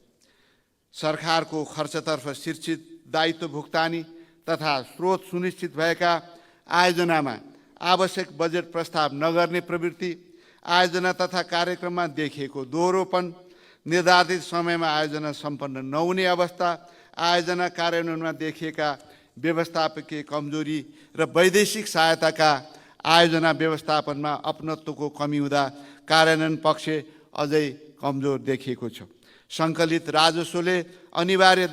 सरकारको खर्चतर्फ शीर्षित दायित्व भुक्तानी तथा स्रोत सुनिश्चित भएका आयोजनामा आवश्यक बजेट प्रस्ताव नगर्ने प्रवृत्ति, आयोजना तथा कार्यक्रममा देखिएको दोहोरोपन, निर्धारित समयमा आयोजना सम्पन्न नहुने अवस्था, आयोजना कार्यान्वयनमा देखिएका व्यवस्थापकीय कमजोरी र वैदेशिक सहायताका आयोजना व्यवस्थापनमा अपनत्वको कमी हुँदा कार्यान्वयन पक्ष अझै कमजोर देखिएको छ। सङ्कलित राजस्वले अनिवार्य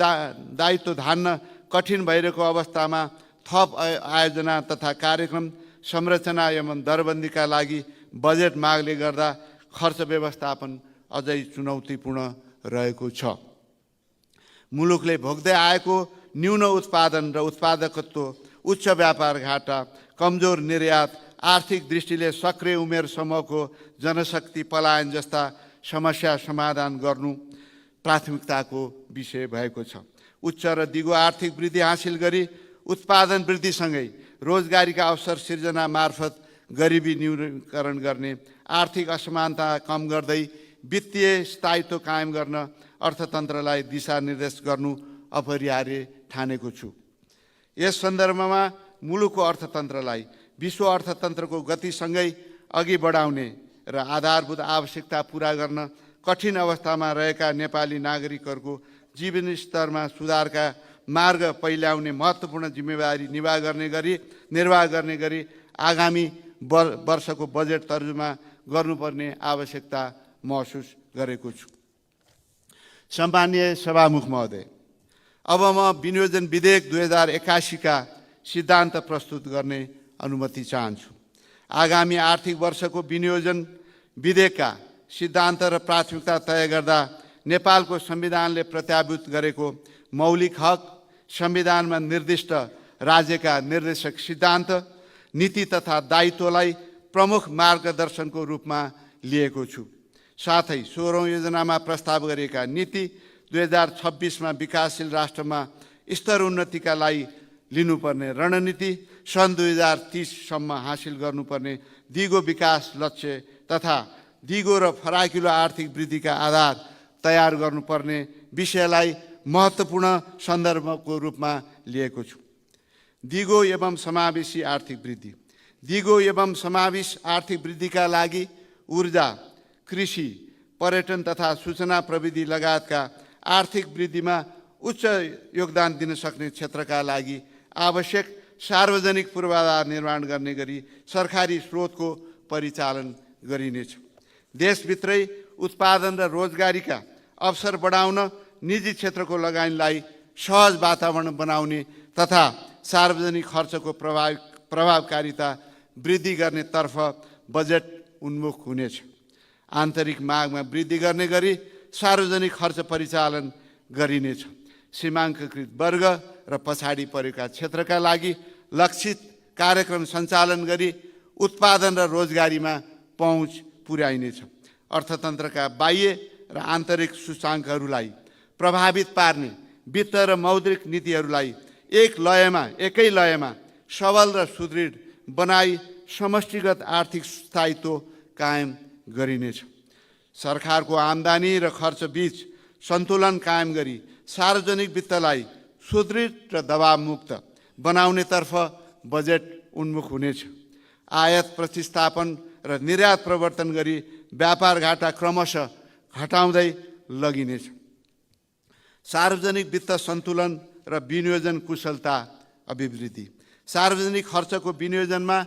दायित्व धान्न कठिन भइरहेको अवस्थामा थप आयोजना तथा कार्यक्रम संरचना एवं दरबन्दीका लागि बजेट मागले गर्दा खर्च व्यवस्थापन अझै चुनौतीपूर्ण रहेको छ। मुलुकले भोग्दै आएको न्यून उत्पादन र उत्पादकत्व, उच्च व्यापार घाटा, कमजोर निर्यात, आर्थिक दृष्टिले सक्रिय उमेर समूहको जनशक्ति पलायन जस्ता समस्या समाधान गर्नु प्राथमिकताको विषय भएको छ। उच्च र दिगो आर्थिक वृद्धि हासिल गरी उत्पादन वृद्धिसँगै रोजगारीका अवसर सिर्जना मार्फत गरिबी न्यूनीकरण गर्ने, आर्थिक असमानता कम गर्दै वित्तीय स्थायित्व कायम गर्न अर्थतन्त्रलाई दिशानिर्देश गर्नु अपरिहार्य ठानेको छु। यस सन्दर्भमा मुलुकको अर्थतन्त्रलाई विश्व अर्थतन्त्रको गतिसँगै अघि बढाउने र आधारभूत आवश्यकता पूरा गर्न कठिन अवस्थामा रहेका नेपाली नागरिकहरूको जीवन स्तरमा सुधारका मार्ग पहिल्याउने महत्त्वपूर्ण जिम्मेवारी निर्वाह गर्ने गरी आगामी वर्षको बजेट तर्जुमा गर्नुपर्ने आवश्यकता महसुस गरेको छु। सम्माननीय सभामुख महोदय, अब म विनियोजन विधेयक 2081 का सिद्धान्त प्रस्तुत गर्ने अनुमति चाहन्छु। आगामी आर्थिक वर्षको विनियोजन विधेयकका सिद्धान्त र प्राथमिकता तय गर्दा नेपालको संविधानले प्रत्याभूत गरेको मौलिक हक, संविधानमा निर्दिष्ट राज्यका निर्देशक सिद्धान्त, नीति तथा दायित्वलाई प्रमुख मार्गदर्शनको रूपमा लिएको छु। साथै 16औं योजनामा प्रस्ताव गरिएका नीति 2026 विकासशील राष्ट्रमा स्तर उन्नतिका लागि लिनुपर्ने रणनीति, सन् 2030 सम्म हासिल गर्नुपर्ने दिगो विकास लक्ष्य तथा दिगो र फराकिलो आर्थिक वृद्धिका आधार तयार गर्नुपर्ने विषयलाई महत्त्वपूर्ण सन्दर्भको रूपमा लिएको छु। दिगो एवं समावेशी आर्थिक वृद्धि, दिगो एवं समावेश आर्थिक वृद्धिका लागि ऊर्जा, कृषि, पर्यटन तथा सूचना प्रविधि लगायतका आर्थिक वृद्धिमा उच्च योगदान दिन सक्ने क्षेत्रका लागि आवश्यक सार्वजनिक पूर्वाधार निर्माण गर्ने गरी सरकारी स्रोतको परिचालन गरिनेछ। देशभित्रै उत्पादन र रोजगारीका अवसर बढाउन निजी क्षेत्रको लगानीलाई सहज वातावरण बनाउने तथा सार्वजनिक खर्चको प्रभावकारिता वृद्धि गर्नेतर्फ बजेट उन्मुख हुनेछ। आन्तरिक मागमा वृद्धि गर्ने गरी सार्वजनिक खर्च परिचालन गरिनेछ। सीमाङ्ककृत वर्ग र पछाडि परेका क्षेत्रका लागि लक्षित कार्यक्रम सञ्चालन गरी उत्पादन र रोजगारीमा पहुँच पुर्याइनेछ। अर्थतन्त्रका बाह्य र आन्तरिक सूचाङ्कहरूलाई प्रभावित पार्ने वित्त र मौद्रिक नीतिहरूलाई एकै लयमा सबल र सुदृढ बनाई समष्टिगत आर्थिक स्थायित्व कायम गरिनेछ। सरकारको आम्दानी र खर्च बीच सन्तुलन कायम गरी सार्वजनिक वित्तलाई सुदृढ र दबावमुक्त बनाउनेतर्फ बजेट उन्मुख हुनेछ। आयात प्रतिस्थापन र निर्यात प्रवर्तन गरी व्यापार घाटा क्रमशः घटाउँदै लगिनेछ। सार्वजनिक वित्त सन्तुलन र विनियोजन कुशलता अभिवृद्धि। सार्वजनिक खर्चको विनियोजनमा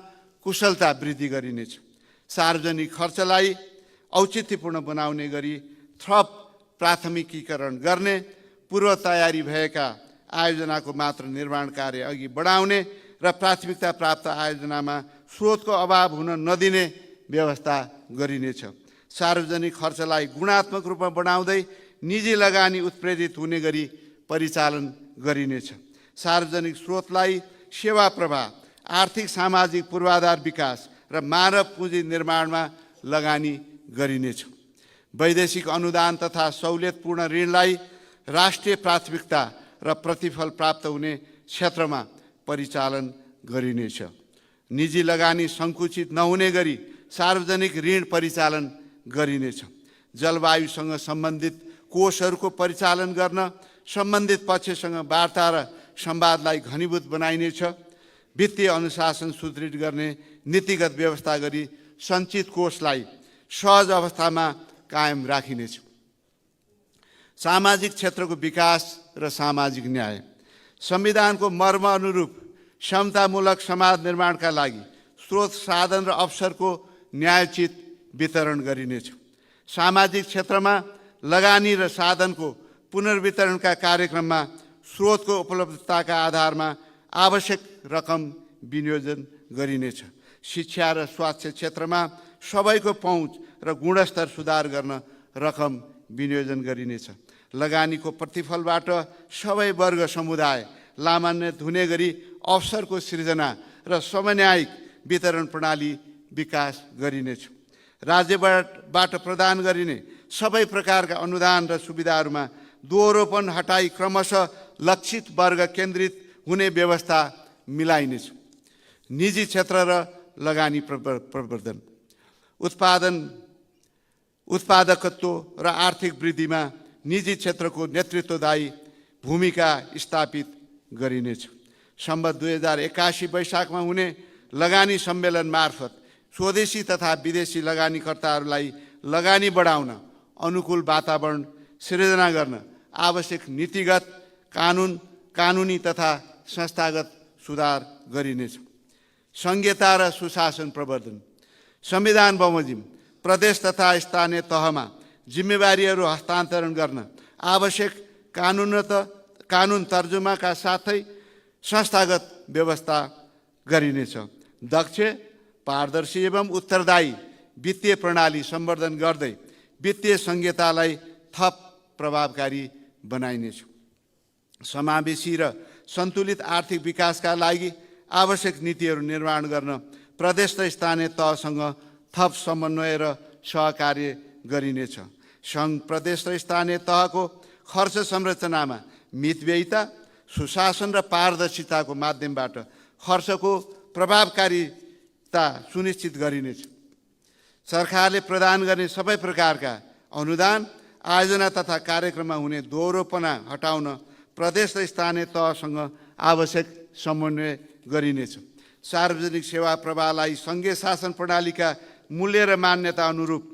कुशलता वृद्धि गरिनेछ। सार्वजनिक खर्चलाई औचित्यपूर्ण बनाउने गरी थप प्राथमिकीकरण गर्ने, पूर्व तयारी भएका आयोजनाको मात्र निर्माण कार्य अघि बढाउने र प्राथमिकता प्राप्त आयोजनामा स्रोतको अभाव हुन नदिने व्यवस्था गरिनेछ। सार्वजनिक खर्चलाई गुणात्मक रूपमा बढाउँदै निजी लगानी उत्प्रेरित हुने गरी परिचालन गरिनेछ। सार्वजनिक स्रोतलाई सेवा प्रवाह, आर्थिक सामाजिक पूर्वाधार विकास र मानव पुँजी निर्माणमा लगानी गरिनेछ। वैदेशिक अनुदान तथा सहुलियतपूर्ण ऋणलाई राष्ट्रिय प्राथमिकता र प्रतिफल प्राप्त हुने क्षेत्रमा परिचालन गरिनेछ। निजी लगानी सङ्कुचित नहुने गरी सार्वजनिक ऋण परिचालन गरिनेछ। जलवायुसँग सम्बन्धित कोषहरूको परिचालन गर्न सम्बन्धित पक्षसँग वार्ता र संवादलाई घनीभूत बनाइनेछ। वित्तीय अनुशासन सुदृढ गर्ने नीतिगत व्यवस्था गरी सञ्चित कोषलाई सहज अवस्थामा कायम राखिनेछ। सामाजिक क्षेत्रको विकास र सामाजिक न्याय। संविधानको मर्म अनुरूप समतामूलक समाज निर्माणका लागि स्रोत, साधन र अवसरको न्यायोचित वितरण गरिनेछ। सामाजिक क्षेत्रमा लगानी र साधनको पुनर्वितरणका कार्यक्रममा स्रोतको उपलब्धताका आधारमा आवश्यक रकम विनियोजन गरिनेछ। शिक्षा र स्वास्थ्य क्षेत्रमा सबैको पहुँच र गुणस्तर सुधार गर्न रकम विनियोजन गरिनेछ। लगानीको प्रतिफलबाट सबै वर्ग समुदाय लाभान्वित हुने गरी अवसरको सृजना र समन्यायिक वितरण प्रणाली विकास गरिनेछ। राज्यबाट प्रदान गरिने सबै प्रकारका अनुदान र सुविधाहरूमा दोहोरोपन हटाई क्रमशः लक्षित वर्ग केन्द्रित हुने व्यवस्था मिलाइनेछ। निजी क्षेत्र र लगानी प्रवर्धन। उत्पादकत्व र आर्थिक वृद्धिमा निजी क्षेत्रको नेतृत्वदायी भूमिका स्थापित गरिनेछ। सम्वत 2081 वैशाखमा हुने लगानी सम्मेलन मार्फत स्वदेशी तथा विदेशी लगानीकर्ताहरूलाई लगानी बढाउन अनुकूल वातावरण सिर्जना गर्न आवश्यक नीतिगत, कानुनी तथा संस्थागत सुधार गरिनेछ। संघीयता र सुशासन प्रवर्धन। संविधान बमोजिम प्रदेश तथा स्थानीय तहमा जिम्मेवारीहरू हस्तान्तरण गर्न आवश्यक कानुन तर्जुमाका साथै संस्थागत व्यवस्था गरिनेछ। दक्ष, पारदर्शी एवं उत्तरदायी वित्तीय प्रणाली सम्वर्धन गर्दै वित्तीय संहितालाई थप प्रभावकारी बनाइनेछ। समावेशी र सन्तुलित आर्थिक विकासका लागि आवश्यक नीतिहरू निर्माण गर्न प्रदेश र स्थानीय तहसँग थप समन्वय र सहकार्य गरिनेछ। सङ्घ, प्रदेश र स्थानीय तहको खर्च संरचनामा मितव्ययिता, सुशासन र पारदर्शिताको माध्यमबाट खर्चको प्रभावकारिता सुनिश्चित गरिनेछ। सरकारले प्रदान गर्ने सबै प्रकारका अनुदान, आयोजना तथा कार्यक्रममा हुने दोहोरोपना हटाउन प्रदेश र स्थानीय तहसँग आवश्यक समन्वय गरिनेछ। सार्वजनिक सेवा प्रवाहलाई सङ्घीय शासन प्रणालीका मूल्य र मान्यता अनुरूप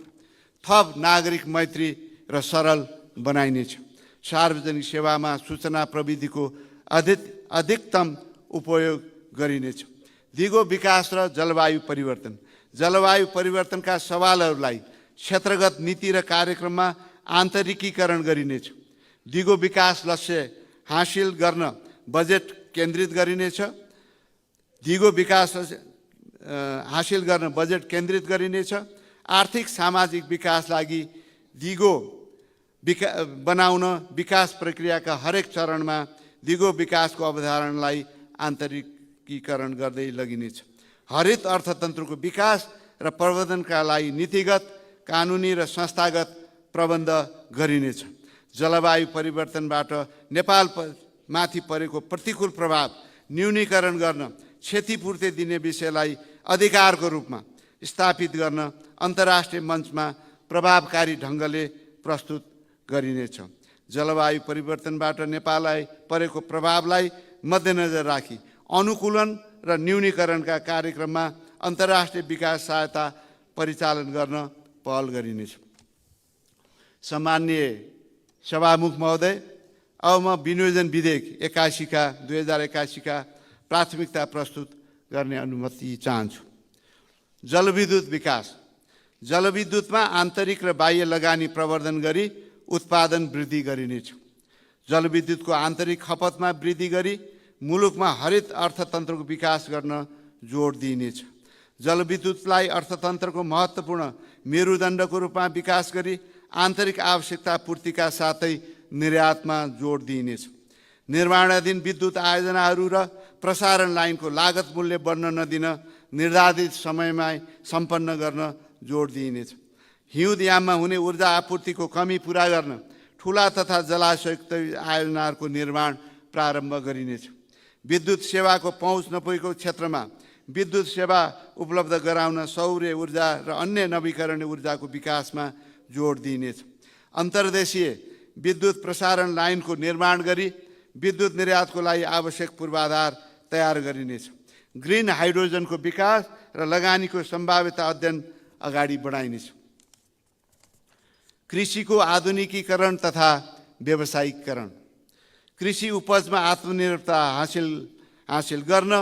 थप नागरिक मैत्री र सरल बनाइनेछ। सार्वजनिक सेवामा सूचना प्रविधिको अधिकतम उपयोग गरिनेछ। दिगो विकास र जलवायु परिवर्तन। जलवायु परिवर्तनका सवालहरूलाई क्षेत्रगत नीति र कार्यक्रममा आन्तरिकीकरण गरिनेछ। दिगो विकास लक्ष्य हासिल गर्न बजेट केन्द्रित गरिनेछ। दिगो विकास हासिल गर्न बजेट केन्द्रित गरिनेछ। आर्थिक सामाजिक विकास लागि दिगो बनाउन विकास प्रक्रियाका हरेक चरणमा दिगो विकासको अवधारणालाई आन्तरिकीकरण गर्दै लगिनेछ। हरित अर्थतन्त्रको विकास र प्रवर्धनका लागि नीतिगत, कानुनी र संस्थागत प्रबन्ध गरिनेछ। जलवायु परिवर्तनबाट नेपालमाथि परेको प्रतिकूल प्रभाव न्यूनीकरण गर्न क्षतिपूर्ति दिने विषयलाई अधिकारको रूपमा स्थापित गर्न अन्तर्राष्ट्रिय मञ्चमा प्रभावकारी ढङ्गले प्रस्तुत गरिनेछ। जलवायु परिवर्तनबाट नेपाललाई परेको प्रभावलाई मध्यनजर राखी अनुकूलन र न्यूनीकरणका कार्यक्रममा अन्तर्राष्ट्रिय विकास सहायता परिचालन गर्न पहल गरिनेछ। सम्माननीय सभामुख महोदय, अब म विनियोजन विधेयक 2081 का प्राथमिकता प्रस्तुत गर्ने अनुमति चाहन्छु। जलविद्युत विकास। जलविद्युतमा आन्तरिक र बाह्य लगानी प्रवर्धन गरी उत्पादन वृद्धि गरिनेछ। जलविद्युतको आन्तरिक खपतमा वृद्धि गरी मुलुकमा हरित अर्थतन्त्रको विकास गर्न जोड दिइनेछ। जलविद्युतलाई अर्थतन्त्रको महत्त्वपूर्ण मेरुदण्डको रूपमा विकास गरी आन्तरिक आवश्यकता पूर्तिका साथै निर्यातमा जोड दिइनेछ। निर्माणाधीन विद्युत आयोजनाहरू र प्रसारण लाइनको लागत मूल्य बढ्न नदिन निर्धारित समयमा सम्पन्न गर्न जोड दिइनेछ। हिउँद याममा हुने ऊर्जा आपूर्तिको कमी पुरा गर्न ठुला तथा जलाशयुक्त आयोजनाहरूको निर्माण प्रारम्भ गरिनेछ। विद्युत सेवाको पहुँच नपुगेको क्षेत्रमा विद्युत सेवा उपलब्ध गराउन सौर्य ऊर्जा र अन्य नवीकरणीय ऊर्जाको विकासमा जोड दिइनेछ। अन्तर्देशीय विद्युत प्रसारण लाइनको निर्माण गरी विद्युत निर्यातको लागि आवश्यक पूर्वाधार तयार गरिनेछ। ग्रिन हाइड्रोजनको विकास र लगानीको सम्भाव्यता अध्ययन अगाडि बढाइनेछ। कृषिको आधुनिकीकरण तथा व्यावसायिकरण। कृषि उपजमा आत्मनिर्भरता हासिल गर्न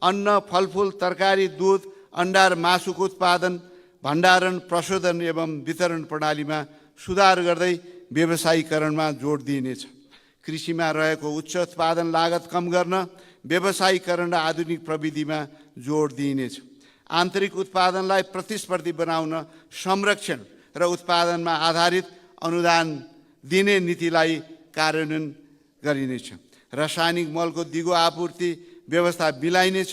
अन्न, फलफुल, तरकारी, दूध, अन्डा र मासुको उत्पादन, भण्डारण, प्रशोधन एवं वितरण प्रणालीमा सुधार गर्दै व्यावसायिकरणमा जोड दिइनेछ। कृषिमा रहेको उच्च उत्पादन लागत कम गर्न व्यावसायिकरण र आधुनिक प्रविधिमा जोड दिइनेछ। आन्तरिक उत्पादनलाई प्रतिस्पर्धी बनाउन संरक्षण र उत्पादनमा आधारित अनुदान दिने नीतिलाई कार्यान्वयन गरिनेछ। रासायनिक मलको दिगो आपूर्ति व्यवस्था मिलाइनेछ।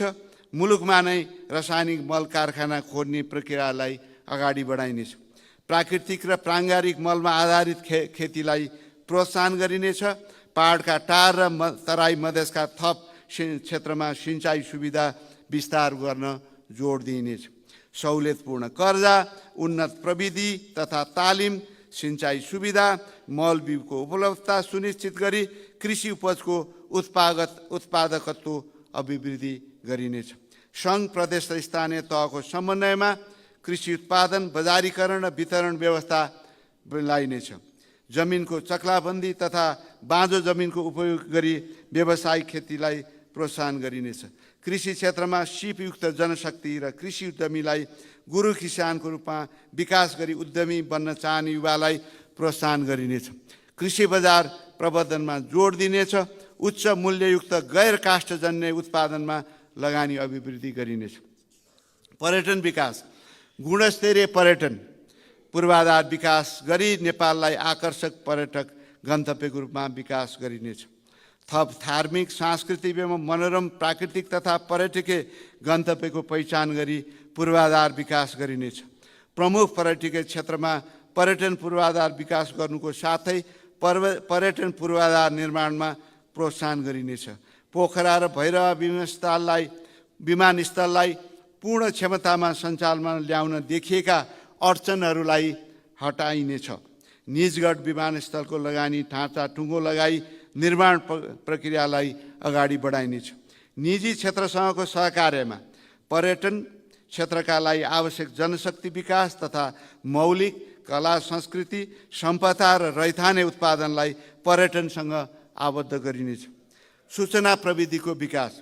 मुलुकमा नै रासायनिक मल कारखाना खोल्ने प्रक्रियालाई अगाडि बढाइनेछ। प्राकृतिक र प्राङ्गारिक मलमा आधारित खेतीलाई प्रोत्साहन गरिनेछ। पहाडका टार र तराई मधेसका थप क्षेत्रमा सिँचाइ सुविधा विस्तार गर्न जोड दिइनेछ। सहुलियतपूर्ण कर्जा, उन्नत प्रविधि तथा तालिम, सिँचाइ सुविधा, मल बिउको उपलब्धता सुनिश्चित गरी कृषि उपजको उत्पादकत्व अभिवृद्धि गरिनेछ। सङ्घ, प्रदेश र स्थानीय तहको समन्वयमा कृषि उत्पादन, बजारीकरण र वितरण व्यवस्था मिलाइनेछ। जमिनको चक्लाबन्दी तथा बाँझो जमिनको उपयोग गरी व्यावसायिक खेतीलाई प्रोत्साहन गरिनेछ। कृषि क्षेत्रमा सिपयुक्त जनशक्ति र कृषि उद्यमीलाई गुरु किसानको रूपमा विकास गरी उद्यमी बन्न चाहने युवालाई प्रोत्साहन गरिनेछ। कृषि बजार प्रवर्धनमा जोड दिनेछ। उच्च मूल्ययुक्त गैर काष्ठजन्य उत्पादनमा लगानी अभिवृद्धि गरिनेछ। पर्यटन विकास। गुणस्तरीय पर्यटन पूर्वाधार विकास गरी नेपाललाई आकर्षक पर्यटक गन्तव्यको रूपमा विकास गरिनेछ। थप धार्मिक, सांस्कृतिक एवं मनोरम प्राकृतिक तथा पर्यटकीय गन्तव्यको पहिचान गरी पूर्वाधार विकास गरिनेछ। प्रमुख पर्यटकीय क्षेत्रमा पर्यटन पूर्वाधार विकास गर्नुको साथै पर्यटन पूर्वाधार निर्माणमा प्रोत्साहन गरिनेछ। पोखरा र भैरवा विमानस्थललाई पूर्ण क्षमतामा सञ्चालनमा ल्याउन देखिएका अडचनहरूलाई हटाइनेछ। निजगढ विमानस्थलको लगानी ढाँचा टुङ्गो लगाई निर्माण प्रक्रियालाई अगाडि बढाइनेछ। निजी क्षेत्रसँगको सहकार्यमा पर्यटन क्षेत्रका लागि आवश्यक जनशक्ति विकास तथा मौलिक कला संस्कृति सम्पदा र रैथाने उत्पादनलाई पर्यटनसँग आबद्ध गरिनेछ। सूचना प्रविधिको विकास,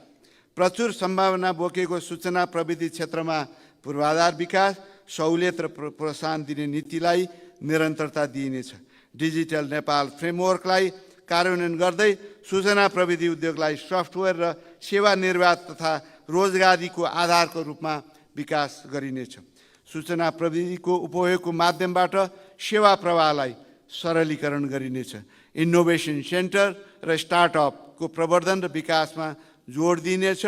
प्रचुर सम्भावना बोकेको सूचना प्रविधि क्षेत्रमा पूर्वाधार विकास, सहुलियत र प्रोत्साहन दिने नीतिलाई निरन्तरता दिइनेछ। डिजिटल नेपाल फ्रेमवर्कलाई कार्यान्वयन गर्दै सूचना प्रविधि उद्योगलाई सफ्टवेयर र सेवा निर्वाह तथा रोजगारीको आधारको रूपमा विकास गरिनेछ। सूचना प्रविधिको उपयोगको माध्यमबाट सेवा प्रवाहलाई सरलीकरण गरिनेछ। इनोभेसन सेन्टर र स्टार्टअपको प्रवर्धन र विकासमा जोड दिइनेछ।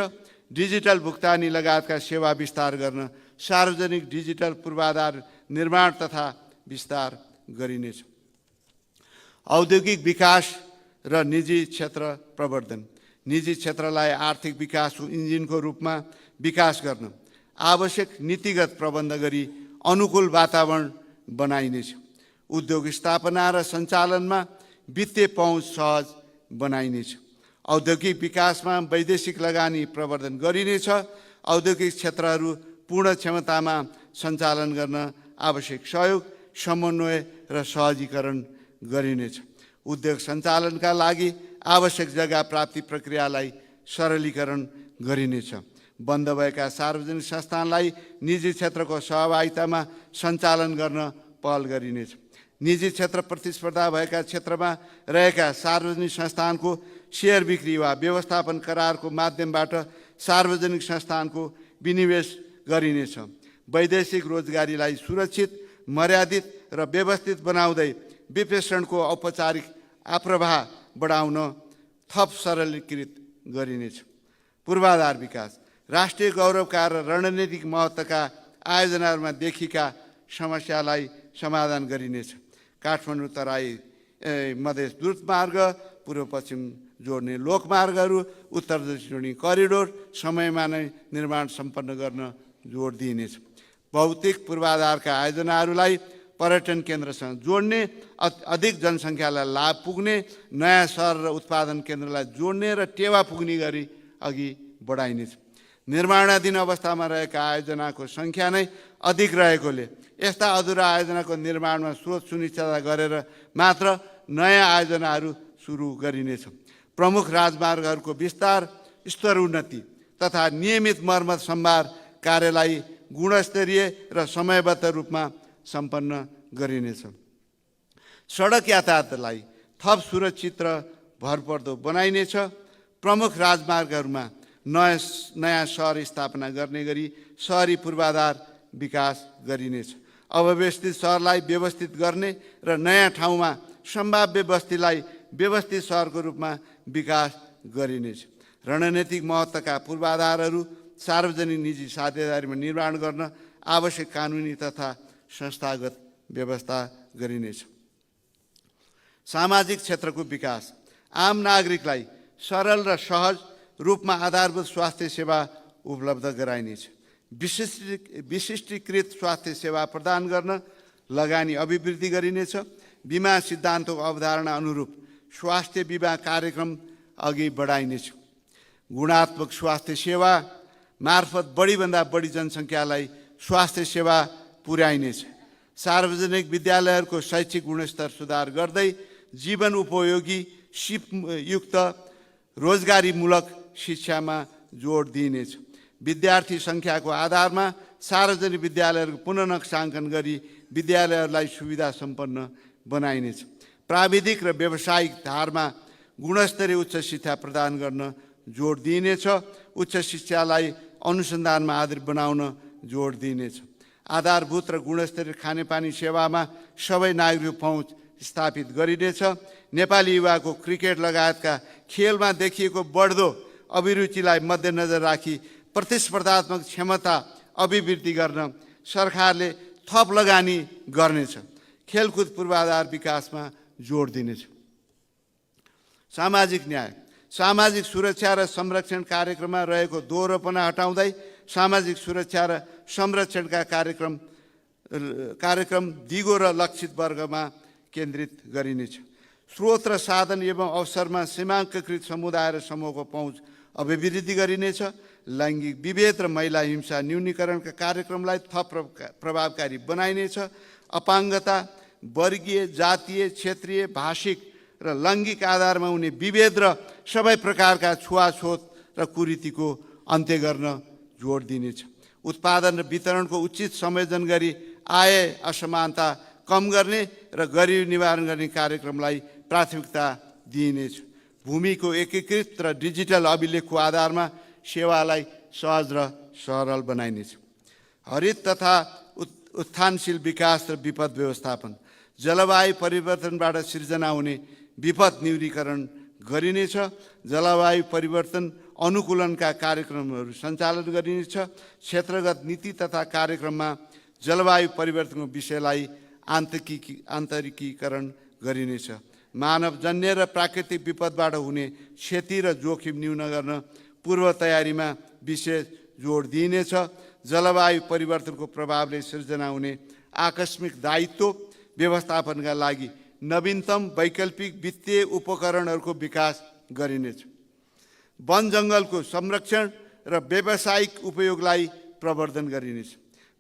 डिजिटल भुक्तानी लगायतका सेवा विस्तार गर्न सार्वजनिक डिजिटल पूर्वाधार निर्माण तथा विस्तार गरिनेछ। औद्योगिक विकास र निजी क्षेत्र प्रवर्धन, निजी क्षेत्रलाई आर्थिक विकासको इन्जिनको रूपमा विकास गर्न आवश्यक नीतिगत प्रबन्ध गरी अनुकूल वातावरण बनाइनेछ। उद्योग स्थापना र सञ्चालनमा वित्तीय पहुँच सहज बनाइनेछ। औद्योगिक विकासमा वैदेशिक लगानी प्रवर्धन गरिनेछ। औद्योगिक क्षेत्रहरू पूर्ण क्षमतामा सञ्चालन गर्न आवश्यक सहयोग, समन्वय र सहजीकरण गरिनेछ। उद्योग सञ्चालनका लागि आवश्यक जग्गा प्राप्ति प्रक्रियालाई सरलीकरण गरिनेछ। बन्द भएका सार्वजनिक संस्थानलाई निजी क्षेत्रको सहभागितामा सञ्चालन गर्न पहल गरिनेछ। निजी क्षेत्र प्रतिस्पर्धा भएका क्षेत्रमा रहेका सार्वजनिक संस्थानको सेयर बिक्री वा व्यवस्थापन करारको माध्यमबाट सार्वजनिक संस्थानको विनिवेश गरिनेछ। वैदेशिक रोजगारीलाई सुरक्षित, मर्यादित र व्यवस्थित बनाउँदै विप्रेषणको औपचारिक आप्रवाह बढाउन थप सरलीकृत गरिनेछ। पूर्वाधार विकास, राष्ट्रिय गौरवका र रणनीतिक महत्त्वका आयोजनाहरूमा देखिएका समस्यालाई समाधान गरिनेछ। काठमाडौँ तराई मधेस द्रुत मार्ग, पूर्व पश्चिम जोड्ने लोकमार्गहरू, उत्तर दक्षिणी करिडोर समयमा नै निर्माण सम्पन्न गर्न जोड दिइनेछ। भौतिक पूर्वाधारका आयोजनाहरूलाई पर्यटन केन्द्रसँग जोड्ने, अधिक जनसङ्ख्यालाई लाभ पुग्ने, नयाँ सहर र उत्पादन केन्द्रलाई जोड्ने र टेवा पुग्ने गरी अघि बढाइनेछ। निर्माणाधीन अवस्थामा रहेका आयोजनाको सङ्ख्या नै अधिक रहेकोले यस्ता अधुरा आयोजनाको निर्माणमा स्रोत सुनिश्चित गरेर मात्र नयाँ आयोजनाहरू सुरु गरिनेछ। प्रमुख राजमार्गहरूको विस्तार, स्तर उन्नति तथा नियमित मर्मत सम्भार कार्यलाई गुणस्तरीय र समयबद्ध रूपमा सम्पन्न गरिनेछ। सडक यातायातलाई थप सुरक्षित र भरपर्दो बनाइनेछ। प्रमुख राजमार्गहरूमा नयाँ सहर स्थापना गर्ने गरी सहरी पूर्वाधार विकास गरिनेछ। अव्यवस्थित सहरलाई व्यवस्थित गर्ने र नयाँ ठाउँमा सम्भाव्य बस्तीलाई व्यवस्थित सहरको रूपमा विकास गरिनेछ। रणनीतिक महत्त्वका पूर्वाधारहरू सार्वजनिक निजी साझेदारीमा निर्माण गर्न आवश्यक कानुनी तथा संस्थागत व्यवस्था गरिनेछ। सामाजिक क्षेत्रको विकास, आम नागरिकलाई सरल र सहज रूपमा आधारभूत स्वास्थ्य सेवा उपलब्ध गराइनेछ। विशिष्टीकृत स्वास्थ्य सेवा प्रदान गर्न लगानी अभिवृद्धि गरिनेछ। बिमा सिद्धान्तको अवधारणा अनुरूप स्वास्थ्य बिमा कार्यक्रम अघि बढाइनेछ। गुणात्मक स्वास्थ्य सेवा मार्फत बढीभन्दा बढी जनसङ्ख्यालाई स्वास्थ्य सेवा पुर्याइनेछ। सार्वजनिक विद्यालयहरूको शैक्षिक गुणस्तर सुधार गर्दै जीवन उपयोगी सिपयुक्त रोजगारीमूलक शिक्षामा जोड दिइनेछ। विद्यार्थी सङ्ख्याको आधारमा सार्वजनिक विद्यालयहरूको पुनर्नक्साङ्कन गरी विद्यालयहरूलाई सुविधा सम्पन्न बनाइनेछ। प्राविधिक र व्यावसायिक धारमा गुणस्तरीय उच्च शिक्षा प्रदान गर्न जोड दिइनेछ। उच्च शिक्षालाई अनुसन्धानमा आधारित बनाउन जोड दिइनेछ। आधारभूत र गुणस्तरीय खानेपानी सेवामा सबै नागरिक पहुँच स्थापित गरिनेछ। नेपाली युवाको क्रिकेट लगायतका खेलमा देखिएको बढ्दो अभिरुचिलाई मध्यनजर राखी प्रतिस्पर्धात्मक क्षमता अभिवृद्धि गर्न सरकारले थप लगानी गर्नेछ। खेलकुद पूर्वाधार विकासमा जोड दिनेछ। सामाजिक न्याय, सामाजिक सुरक्षा र संरक्षण कार्यक्रममा रहेको दोहोरोपना हटाउँदै सामाजिक सुरक्षा र संरक्षणका कार्यक्रम दिगो र लक्षित वर्गमा केन्द्रित गरिनेछ। स्रोत र साधन एवं अवसरमा सीमाङ्ककृत समुदाय र समूहको पहुँच अभिवृद्धि गरिनेछ। लैङ्गिक विभेद र महिला हिंसा न्यूनीकरणका कार्यक्रमलाई थप प्रभावकारी बनाइनेछ। अपाङ्गता, वर्गीय, जातीय, क्षेत्रीय, भाषिक र लैङ्गिक आधारमा हुने विभेद र सबै प्रकारका छुवाछुत र कुरीतिको अन्त्य गर्न जोड दिनेछ। उत्पादन र वितरणको उचित संयोजन गरी आय असमानता कम गर्ने र गरिबी निवारण गर्ने कार्यक्रमलाई प्राथमिकता दिइनेछ। भूमिको एकीकृत र डिजिटल अभिलेखको आधारमा सेवालाई सहज र सरल बनाइनेछ। हरित तथा उत्थानशील विकास र विपद व्यवस्थापन, जलवायु परिवर्तनबाट सिर्जना हुने विपद न्यूनीकरण गरिनेछ। जलवायु परिवर्तन अनुकूलनका कार्यक्रमहरू सञ्चालन गरिनेछ। क्षेत्रगत नीति तथा कार्यक्रममा जलवायु परिवर्तनको विषयलाई आन्तरिकीकरण गरिनेछ। मानवजन्य र प्राकृतिक विपदबाट हुने क्षति र जोखिम न्यून गर्न पूर्व तयारीमा विशेष जोड दिइनेछ। जलवायु परिवर्तनको प्रभावले सिर्जना हुने आकस्मिक दायित्व व्यवस्थापनका लागि नवीनतम वैकल्पिक वित्तीय उपकरणहरूको विकास गरिनेछ। वन जङ्गलको संरक्षण र व्यावसायिक उपयोगलाई प्रवर्धन गरिनेछ।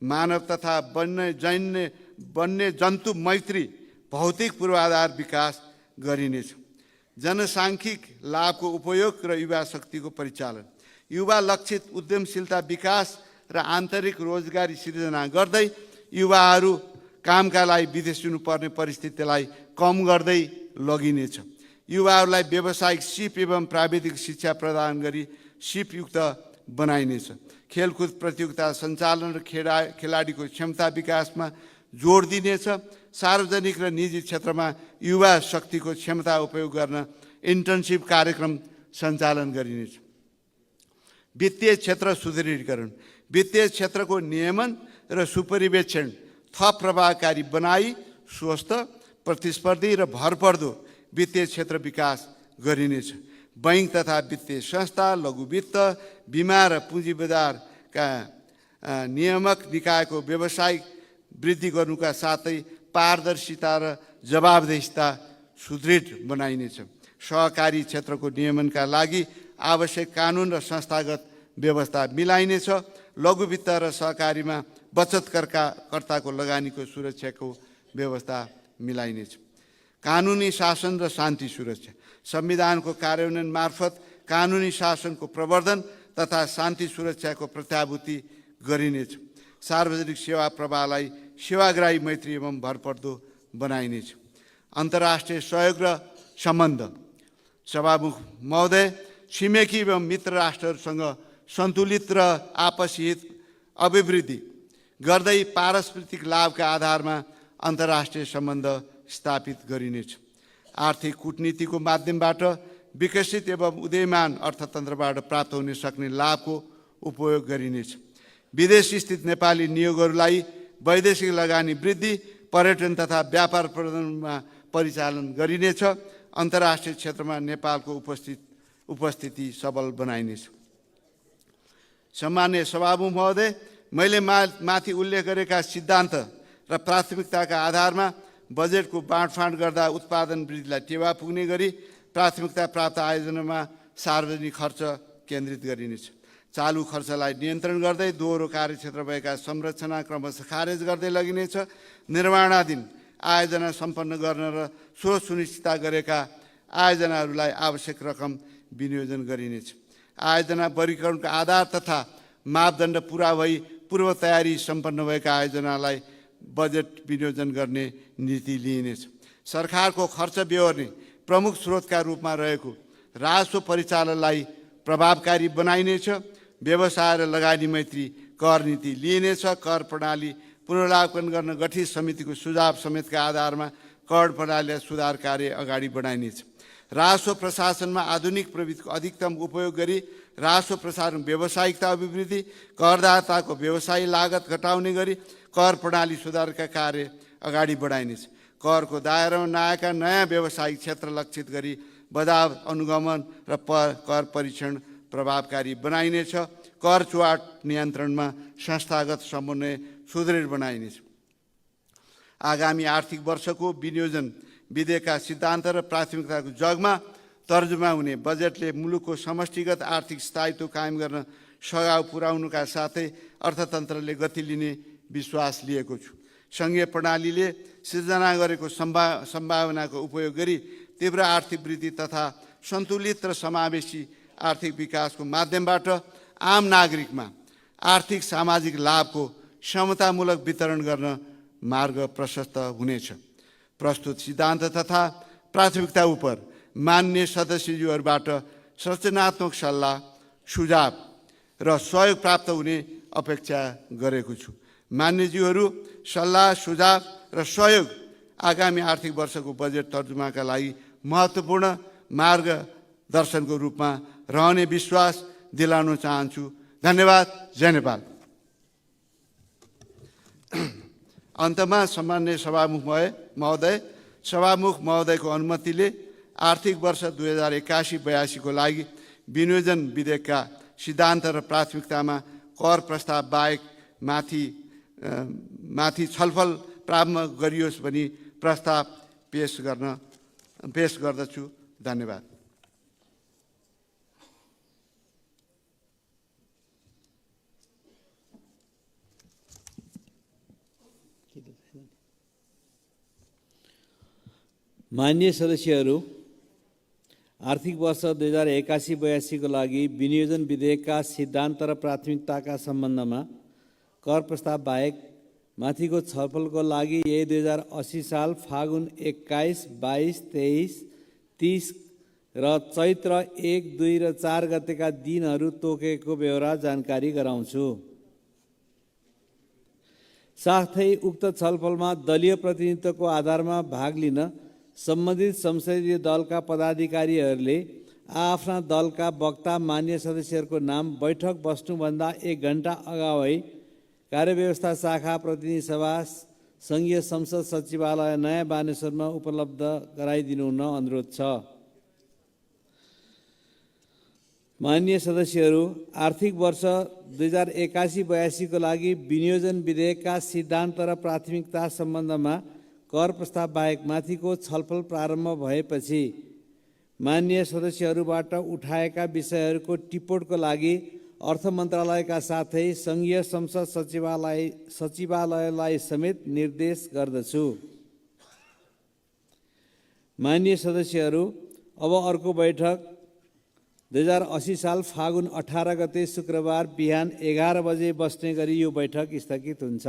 मानव तथा वन्य जन्तु मैत्री भौतिक पूर्वाधार विकास गरिनेछ। जनसाङ्ख्यिक लाभको उपयोग र युवा शक्तिको परिचालन, युवा लक्षित उद्यमशीलता विकास र आन्तरिक रोजगारी सिर्जना गर्दै युवाहरू कामका लागि विदेश जानुपर्ने परिस्थितिलाई कम गर्दै लगिनेछ। युवाहरूलाई व्यावसायिक सिप एवं प्राविधिक शिक्षा प्रदान गरी सिपयुक्त बनाइनेछ। खेलकुद प्रतियोगिता सञ्चालन र खेलाडीको क्षमता विकासमा जोड दिनेछ। सार्वजनिक र निजी क्षेत्रमा युवा शक्तिको क्षमता उपयोग गर्न इन्टर्नसिप कार्यक्रम सञ्चालन गरिनेछ। वित्तीय क्षेत्र सुदृढीकरण, वित्तीय क्षेत्रको नियमन र सुपरिवेक्षण थप प्रभावकारी बनाई स्वस्थ, प्रतिस्पर्धी र भरपर्दो वित्तीय क्षेत्र विकास गरिनेछ। बैंक तथा वित्तीय संस्था, लघु वित्त, बिमा र पुँजी बजारका नियामक निकायको व्यवसायिक वृद्धि गर्नुका साथै पारदर्शिता र जवाबदेहिता सुदृढ बनाइनेछ। सहकारी क्षेत्रको नियमनका लागि आवश्यक कानुन र संस्थागत व्यवस्था मिलाइनेछ। लघु वित्त र सहकारीमा बचतकर्ताको लगानीको सुरक्षाको व्यवस्था मिलाइनेछ। कानुनी शासन र शान्ति सुरक्षा, संविधानको कार्यान्वयन मार्फत कानुनी शासनको प्रवर्धन तथा शान्ति सुरक्षाको प्रत्याभूति गरिनेछ। सार्वजनिक सेवा प्रवाहलाई सेवाग्राही मैत्री एवं भरपर्दो बनाइनेछ। अन्तर्राष्ट्रिय सहयोग र सम्बन्ध, सभामुख महोदय, छिमेकी एवं मित्र राष्ट्रहरूसँग सन्तुलित र आपसी हित अभिवृद्धि गर्दै पारस्परिक लाभका आधारमा अन्तर्राष्ट्रिय सम्बन्ध स्थापित गरिनेछ। आर्थिक कूटनीतिको माध्यमबाट विकसित एवं उदयमान अर्थतन्त्रबाट प्राप्त हुन सक्ने लाभको उपयोग गरिनेछ। विदेश स्थित नेपाली नियोगहरूलाई वैदेशिक लगानी वृद्धि, पर्यटन तथा व्यापार प्रवर्धनमा परिचालन गरिनेछ। अन्तर्राष्ट्रिय क्षेत्रमा नेपालको उपस्थिति सबल बनाइनेछ। सम्माननीय सभामुख महोदय, मैले माथि उल्लेख गरेका सिद्धान्त र प्राथमिकताका आधारमा बजेटको बाँडफाँड गर्दा उत्पादन वृद्धिलाई टेवा पुग्ने गरी प्राथमिकता प्राप्त आयोजनामा सार्वजनिक खर्च केन्द्रित गरिनेछ। चालु खर्चलाई नियन्त्रण गर्दै दोहोरो कार्यक्षेत्र भएका संरचना क्रमशः खारेज गर्दै लगिनेछ। निर्माणाधीन आयोजना सम्पन्न गर्न र सुनिश्चित गरेका आयोजनाहरूलाई आवश्यक रकम विनियोजन गरिनेछ। आयोजना वर्गीकरणको आधार तथा मापदण्ड पुरा भई पूर्व तयारी सम्पन्न भएका आयोजनालाई बजेट विनियोजन गर्ने नीति लिइनेछ। सरकारको खर्च बेहोर्ने प्रमुख स्रोतका रूपमा रहेको राजस्व परिचालनलाई प्रभावकारी बनाइनेछ। व्यवसाय र लगानी मैत्री कर नीति लिइनेछ। कर प्रणाली पुनरावलोकन गर्न गठित समितिको सुझाव समेतका आधारमा कर प्रणालीलाई सुधार कार्य अगाडि बढाइनेछ। राजस्व प्रशासनमा आधुनिक प्रविधिको अधिकतम उपयोग गरी राजस्व प्रशासन व्यावसायिकता अभिवृद्धि, करदाताको व्यवसायी लागत घटाउने गरी कर प्रणाली सुधारका कार्य अगाडि बढाइनेछ। करको दायरामा नआएका नयाँ व्यावसायिक क्षेत्र लक्षित गरी बजार अनुगमन र कर परीक्षण प्रभावकारी बनाइनेछ। कर चुहाट नियन्त्रणमा संस्थागत समन्वय सुदृढ बनाइनेछ। आगामी आर्थिक वर्षको विनियोजन विधेयकका सिद्धान्त र प्राथमिकताको जगमा तर्जुमा हुने बजेटले मुलुकको समष्टिगत आर्थिक स्थायित्व कायम गर्न सघाउ पुर्याउनुका साथै अर्थतन्त्रले गति लिने विश्वास लिएको छु। सङ्घीय प्रणालीले सिर्जना गरेको सम्भावनाको उपयोग गरी तीव्र आर्थिक वृद्धि तथा सन्तुलित र समावेशी आर्थिक विकासको माध्यमबाट आम नागरिकमा आर्थिक सामाजिक लाभको समतामूलक वितरण गर्न मार्ग प्रशस्त हुनेछ। प्रस्तुत सिद्धान्त तथा प्राथमिकता उप मान्य सदस्यज्यूहरूबाट सृजनात्मक सल्लाह सुझाव र सहयोग प्राप्त हुने अपेक्षा गरेको छु। मान्यज्यूहरू सल्लाह सुझाव र सहयोग आगामी आर्थिक वर्षको बजेट तर्जुमाका लागि महत्त्वपूर्ण मार्गदर्शनको रूपमा रहने विश्वास दिलाउन चाहन्छु। धन्यवाद। जय नेपाल। अन्तमा सम्माननीय सभामुख महोदय, सभामुख महोदयको अनुमतिले आर्थिक वर्ष 2081-82 को लागि विनियोजन विधेयकका सिद्धान्त र प्राथमिकतामा कर प्रस्ताव बाहेक माथि छलफल प्रारम्भ गरियोस् भनी प्रस्ताव पेश गर्दछु। धन्यवाद। मान्य सदस्यहरू, आर्थिक वर्ष 2081-82 को लागि विनियोजन विधेयकका सिद्धान्त र प्राथमिकताका सम्बन्धमा कर प्रस्ताव बाहेक माथिको छलफलको लागि यही 2080 साल फागुन 21, 22, 23, 30 र चैत्र 1, 2 र 4 गतेका दिनहरू तोकेको बेहोरा जानकारी गराउँछु। साथै उक्त छलफलमा दलीय प्रतिनिधित्वको आधारमा भाग लिन सम्बन्धित संसदीय दलका पदाधिकारीहरूले आफ्ना दलका वक्ता मान्य सदस्यहरूको नाम बैठक बस्नुभन्दा 1 घण्टा अगावै कार्यव्यवस्था शाखा प्रतिनिधि सभा सङ्घीय संसद सचिवालय नयाँ बानेश्वरमा उपलब्ध गराइदिनु हुन अनुरोध छ। मान्य सदस्यहरू, आर्थिक वर्ष 2081-82 को लागि विनियोजन विधेयकका सिद्धान्त र प्राथमिकता सम्बन्धमा कर प्रस्ताव बाहेक माथिको छलफल प्रारम्भ भएपछि मान्य सदस्यहरूबाट उठाएका विषयहरूको टिप्पणको लागि अर्थ मन्त्रालयका साथै सङ्घीय संसद सचिवालयलाई समेत निर्देश गर्दछु। मान्य सदस्यहरू, अब अर्को बैठक 2080 साल फागुन 18 गते शुक्रबार बिहान 11 बजे बस्ने गरी यो बैठक स्थगित हुन्छ।